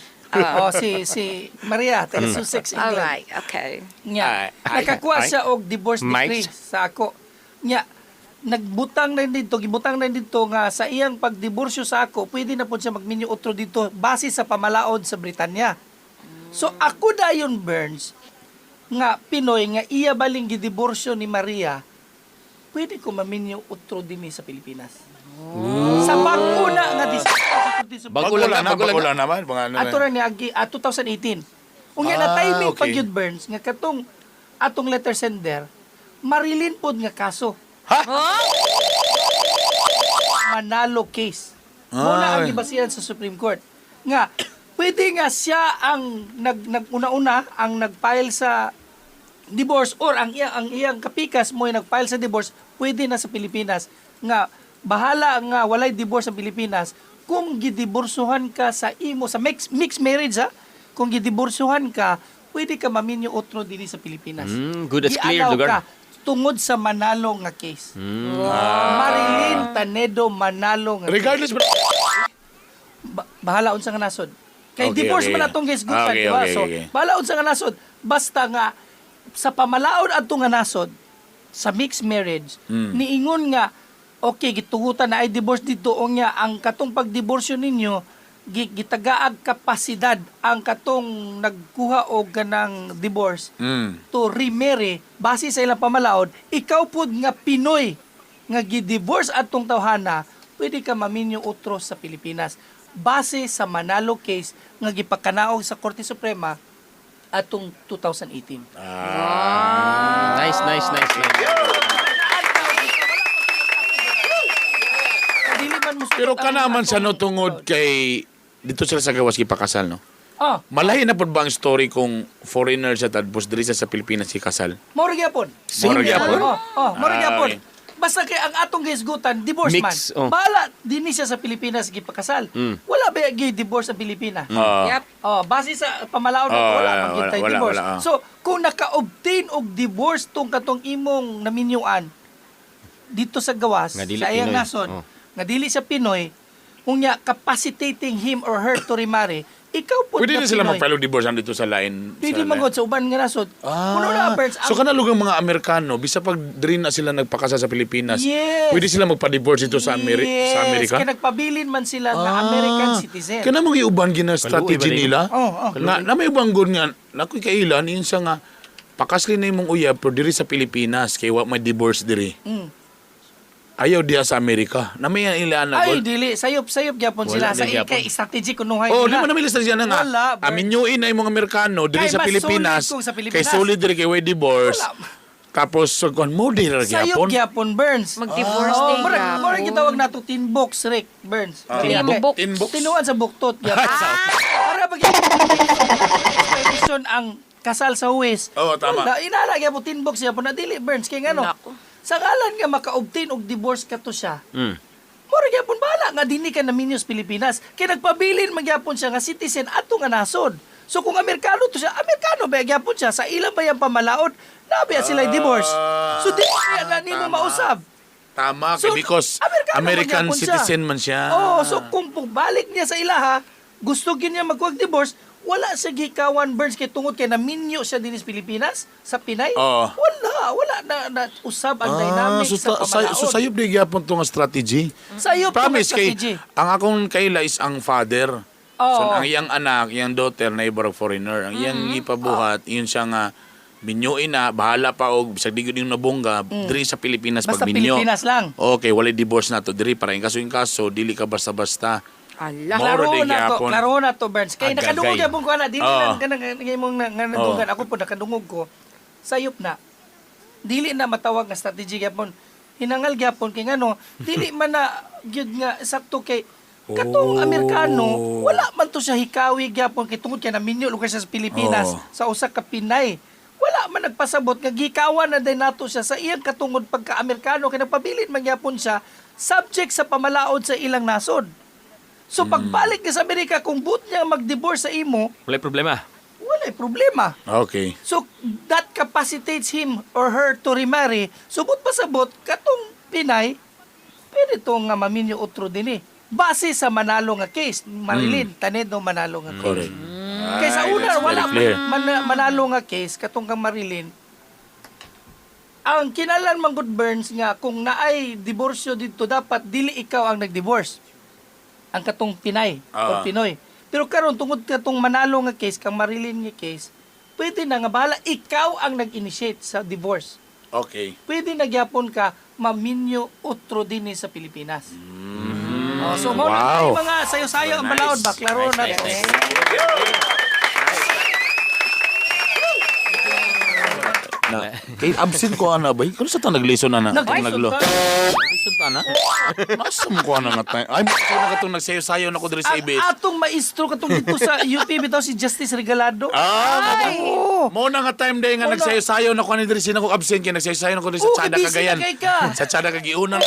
Si Maria, taga Sussex, England. Alright, okay. Nya, nakakuha siya og divorce decree sa ako. Nya, gibutang na dito nga sa iyang pagdiborsyo sa ako, pwede na po siya magminyo utro dito base sa pamalaod sa Britanya. So ako dayon Burns nga Pinoy nga iya baling gidiborsyo ni Maria, pwede ko maminyo utro dinhi sa Pilipinas. Sa bag-una nga Bagulang na ba? Ato ra ni 2018. Unya na timing pag yun Burns nga katong atong letter sender marilin pod nga kaso. Manalo case. Muna ang gibasihan sa Supreme Court. Nga, pwede nga siya ang naguna-una ang nag-file sa divorce or ang iyang kapikas mo yung nag-file sa divorce, pwede na sa Pilipinas. Nga, bahala nga walay divorce sa Pilipinas kung gidiborsuhan ka sa imo, sa mixed marriage kung gidiborsuhan ka, pwede ka maminyo utro din sa Pilipinas. Good as clear Gialaw lugar. ka tungod sa Manalo nga case. Marilyn Tanedo Manalo nga Regardless ba? bahala unsa nga nasod. Kay Okay, divorce okay. man atong case good pa, Okay, di ba? okay, So, okay. bahala unsa nga nasod. Basta nga sa pamalaod adto nga nasod sa mixed marriage, niingon nga okay gitugutan na ay divorce dito o nga ang katong pagdiborsyo ninyo gitagaag kapasidad ang katong nagkuha og ganang divorce to remarry base sa ilang pamalaod, ikaw pud nga Pinoy nga gi-divorce atong tawhana, pwede ka maminyo utro sa Pilipinas base sa Manalo case nga gipakanaog sa Korte Suprema atong 2018. Nice. Dili man mo Pero ka naman sa no tungod kay dito sila sa gawas gipakasal, no? Oh, Malahi na po ba ang story kung foreigner siya tapos diri siya sa Pilipinas si kasal? mao ra gyapon. Mao ra gyapon? Mao ra gyapon. okay. Basta kay ang atong gisgutan, divorce Mix, man. oh. Bahala dinhi siya sa Pilipinas gipakasal. Wala ba gi-divorce sa Pilipinas? Yep. Base sa pamalaod na wala magintay wala, divorce. wala. So, kung naka-obtain og divorce tong katong imong naminyuan dito sa gawas, Nga dili sa iyang Pinoy. nasod, Oh. nga dili sa Pinoy, unya capacitating him or her to remarry, ikaw po Pwede na na sila Pinoy. mag-file og divorce dito sa lain. Pwede magod sa uban nga nasod. Kuno na, Berns, So kana lugang mga Amerikano, bisa pag diri na sila nagpakasal sa Pilipinas, Yes. pwede sila magpa-divorce dito sa sa Amerika? Kaya nagpabilin man sila na American citizen. Kana mo iuban gina strategy Kaluoy nila. ba Na may ubang good nga, nakoy kailan yun siya nga pakasli na imong uyab pero diri sa Pilipinas kay wa may divorce diri. Ayaw diya sa Amerika. Na may ilaan na Ay, good. dili. Sayop gyapon sila. Sa na gyapon. ikay strategy kunuhay Oh, di nila. mo namilis na siya na nga. Wala, Bert. Aminyuin na imong Amerikano diri Kay sa mas Pilipinas. solid kung sa Pilipinas. Kay solid diri kay way divorce. Wala. Tapos so kon mo diri ra Sayop gyapon. gyapon, Burns. Mag-divorce din gyapon. Mara gitawag nato tin box, Rick, Burns. Kaya Tinbok. Tinbox. tinuan sa buktot gyapon. Para pag expedition ang kasal sa huwes. Oo, tama. Inala gyapon tin box gyapon na dili, Burns, kay ngano. Nako. Sa ngalan nga maka-obtain og divorce kato siya. Mora gyapon bala nga dinhi ka na minyos Pilipinas. Kay nagpabilin magyapon siya nga citizen ato nga nasod. So kung Amerikano to siya, Amerikano ba gyapon siya sa ilang ba yang pamalaod, nabi sila divorce. So di kaya na nimo mausab. Tama, So, kay because Amerikano American magyapon siya. citizen man siya. Oh, so kung balik niya sa ilaha, gusto gyud niya magwag-divorce, wala siya gikawan Burns kay tungod kay naminyo siya dinhi sa Pilipinas, sa Pinay. Oo. Wala na usab ang dynamic sa pamalaod. so sayop di gyapon to nga strategy. Sayop to nga Promise kay strategy. ang akong kaila is ang father. Oo. So ang iyang anak, iyang daughter na ibarag foreigner, ang iyang ipabuhat, iyon siya nga binyuin na bahala pa og bisag digud yung nabungga diri sa Pilipinas Basta pag binyo. Pilipinas lang. Okay, wala divorce na to diri para in kaso dili ka basta-basta. Ala. Moro di gyapon. Klaro na to, Burns. Kay Agagay. nakadungog gyapon ko ana, dili Oo. lang kanang imong nadungan ako po nakadungog ko. Sayop na. Dili na matawag nga strategy gyapon. Hinangal gyapon kay ngano, dili man na gyud nga sakto kay katong Amerikano, wala man to siya hikawi gyapon kay tungod kay naminyo lugar siya sa Pilipinas sa usa ka Pinay. Wala man nagpasabot nga gikawan na din nato siya sa iyang katungod pagka-Amerikano kay nagpabilin man gyapon siya subject sa pamalaod sa ilang nasod. So pagbalik niya sa Amerika kung but niya mag-divorce sa imo, Wala problema. wala problema. Okay. So that capacitates him or her to remarry. So but pasabot katong Pinay, pwede to nga maminyo utro din eh. Base sa Manalo nga case, Marilyn, Tanedo Manalo nga case. Correct. Kaya sa una, that's wala very clear. Manalo nga case, katong kang Marilyn, ang kinalan man good Burns nga kung naay diborsyo dito dapat dili ikaw ang nag-divorce. Ang katong Pinay o Pinoy. Pero karon tungod katong Manalo nga case, kang Marilyn nga case, pwede na nga bahala ikaw ang nag-initiate sa divorce. Okay. Pwede na gyapon ka maminyo utro din sa Pilipinas. Oh, so mo Wow. mga sayo-sayo ang balaod ba? Klaro na. Na, kay absent ko ana bay. Kuno sa ta naglison ana? Naglo. Listen ta na. Masam ko ana nga tay. Ay, so na katong nagsayo-sayo na ko diri sa Ang ibis. atong maestro katong dito sa UP bitaw si Justice Regalado. Mo na nga time day nga Mo na. nagsayo-sayo na ko ni diri sino ko absent kay nagsayo-sayo na ko diri sa Oo, Tsada busy Cagayan. na kay ka. Sa Tsada Kagiunan.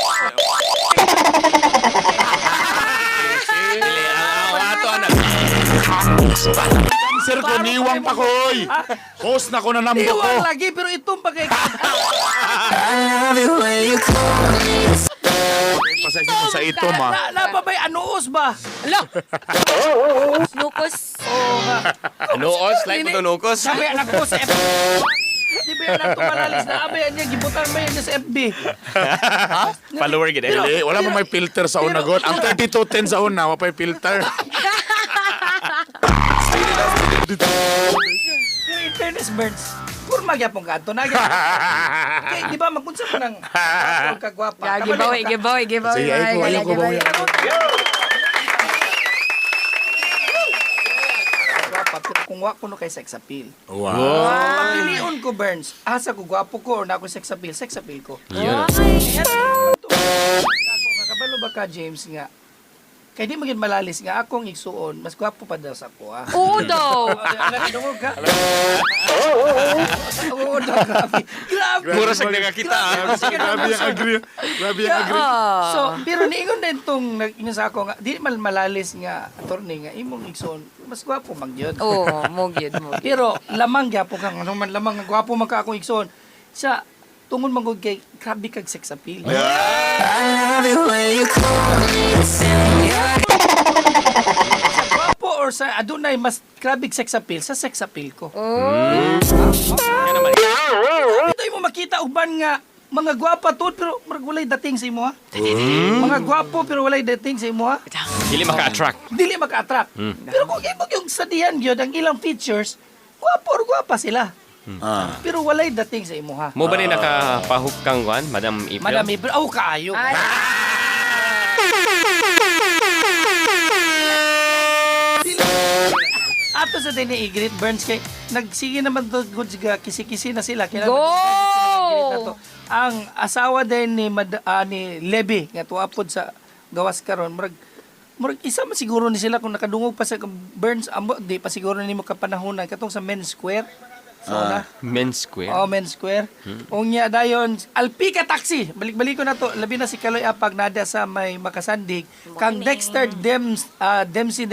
Ato ana. Sir ko niwang pa koy. Host na ko na namdo ko. Iwang lagi pero itong pagkay I love it when you call me. Pasay ko sa ito ma. Napabay anuos ba? Ala. Snukos. Nukos, like mo to nukos. Sabi anak ko sa FB. Di ba yan ang tumalalis na abay niya gibutan ba yan sa FB? Follower gid. Dili, wala pa may filter sa una god. Ang 3210 sa una, wala pa may filter. Pero in fairness, Burns, kurma gyapon ka ato na. Kay di ba magkunsa mo ng kagwapa. Yeah, giveaway. Sige, ayaw ko bawi. Gwapa, pero kung wa ko no kay sex appeal. Wow. Papilion ko, Burns. Asa ko gwapo ko or na ako sex appeal ko. Yun. Ako nakabalo ba ka, James, nga kay di maging malalis nga akong igsuon, mas gwapo pa daw sa ako, ah. Oo daw. Dungog ka. Oo daw, grabe. Puro sa nakakita. Grabe yung agree. So, pero niingon din tong nag-ingon sa ako nga, di man malalis nga attorney nga imong igsuon, mas gwapo man gyud. Oo, mo gyud. Pero lamang gyapon kang ano man lamang nga gwapo man ka akong igsuon. Sa tungod man gud kay grabe kag sex appeal. I love it when you call me señorita. Gwapo or sa adunay mas grabe sex appeal sa sex appeal ko. Yan naman. Ito mo makita uban nga mga gwapa to pero walay dating sa imo ha. Mga gwapo pero walay dating sa imo ha. Dili maka-attract. Dili maka-attract. Pero kung imo yung sadihan gyud ang ilang features, gwapo or gwapa sila. Pero walay dating sa imo ha. Mo ba rin nakapahook kang kuan, Madam April? Madam April, kaayo. Ato sa din ni Igrit Burns kay nagsige naman to good siga kisi-kisi na sila kaya Go! na to. Ang asawa din ni ni Levy nga tuapod sa gawas karon murag isa man siguro ni sila kung nakadungog pa sa Burns ambo di pa siguro nimo kapanahonan katong sa Men's Square. So na Men's Square. Oh, Men's Square. Unya dayon Alpica Taxi. Balik-balik ko na to. Labi na si Kaloy Apag nada sa may Makasandig. Kang Dexter Dempsey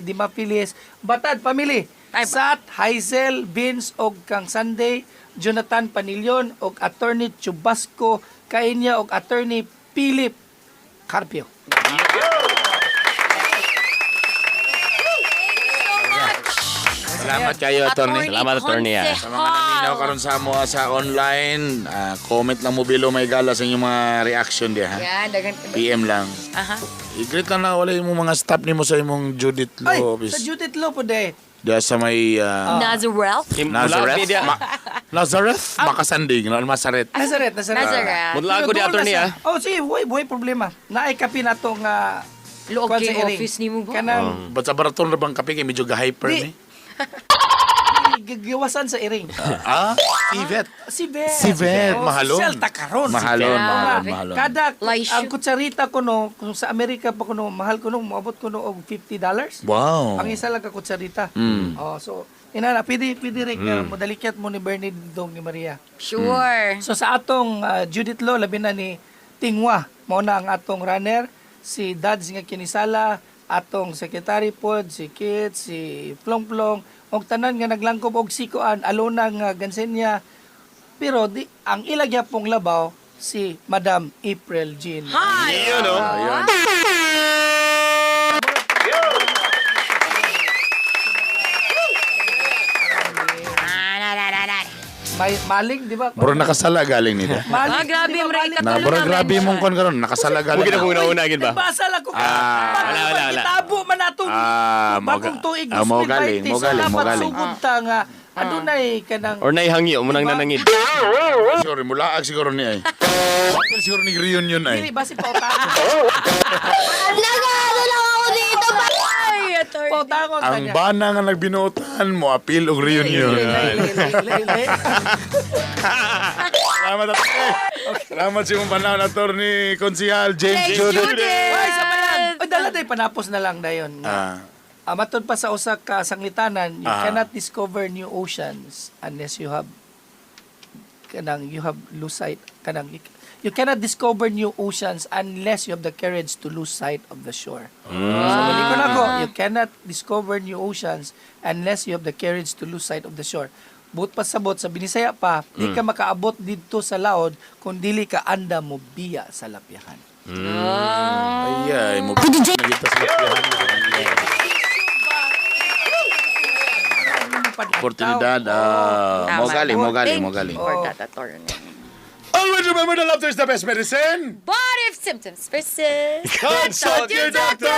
Dimapilis. Batad family. Sat, Hazel, Vince og kang Sunday, Jonathan Panilyon og Attorney Chubasco Kainya og Attorney Philip Carpio. Salamat kayo, attorney. Salamat, attorney, ah. Sa mga naminaw karon sa mo sa online, comment lang mo below may gala sa inyong mga reaction di ha. Yan, dagan. PM lang. Aha. I-greet lang na wala yung mga staff nimo sa imong Judith Ay, Law sa office. Judith Law po de. Diya sa may Nazareth? Nazareth. Media. Nazareth? Makasandig. Nazareth. Mudlago di attorney ah. Oh, sige, buhay problema. Naay kapi na to nga Luog kwan sa kay iring. office ni mo ba? Kanang Ba't sa baraton na bang kape kay medyo ga-hyper Di. ni? giwasan sa iring. Sivet. Si Vet. Oh, mahalon. Selta karon. Mahalon, Grabe. mahalon. Kada Laisyo. ang kutsarita ko no, kung sa Amerika pa ko no, mahal ko no, moabot ko no og $50. Wow. Ang isa lang ka kutsarita. Oh, so inana pwede rin modalikat mo ni Bernie dong ni Maria. Sure. So sa atong Judith Law labi na ni Tingwa, mao na ang atong runner si Dads nga kinisala, atong secretary pod si Kit, si Plong og tanan nga naglangkob og sikuan alona nga Gansenya. Pero di ang ilagya pong labaw si Madam April Jean. Hi! Yun oh. May maling, di ba? Bro nakasala galing nito. Maling, grabe di ba, mo rin maling? Na bro grabe mong kon karon nakasala galing. Huwag na una gid ba? Basa lang ko. wala. Kitabo man atong bagong tuig mo galing, 2020. mo galing, mo Dapat galing. sugod ta nga adunay kanang Or naihangyo mo nang nanangid. Sorry, mulaag siguro ni ay. Bakit siguro ni reunion dili ay. basi pautangon. Nag-ano lang ako dito pa. Ay, attorney. Pautangon Ang kanya. bana nga nagbinuotan mo appeal og reunion. Salamat at Salamat sa imong panahon attorney Konsehal James Judith. Ay, sa bayan. Oy, dala day panapos na lang dayon. Matod pa sa usa ka sanglitanan, you cannot discover new oceans unless you have lose sight you cannot discover new oceans unless you have the courage to lose sight of the shore. So balik ko na ko, you cannot discover new oceans unless you have the courage to lose sight of the shore. But pasabot sa Binisaya pa, di ka makaabot dito sa laod kung dili ka anda mo biya sa lapyahan. Ay, mo nagita sa lapihan. Oportunidad. Mo galing. For that, attorney. Always remember that laughter is the best medicine. But if symptoms persist, Consult your doctor!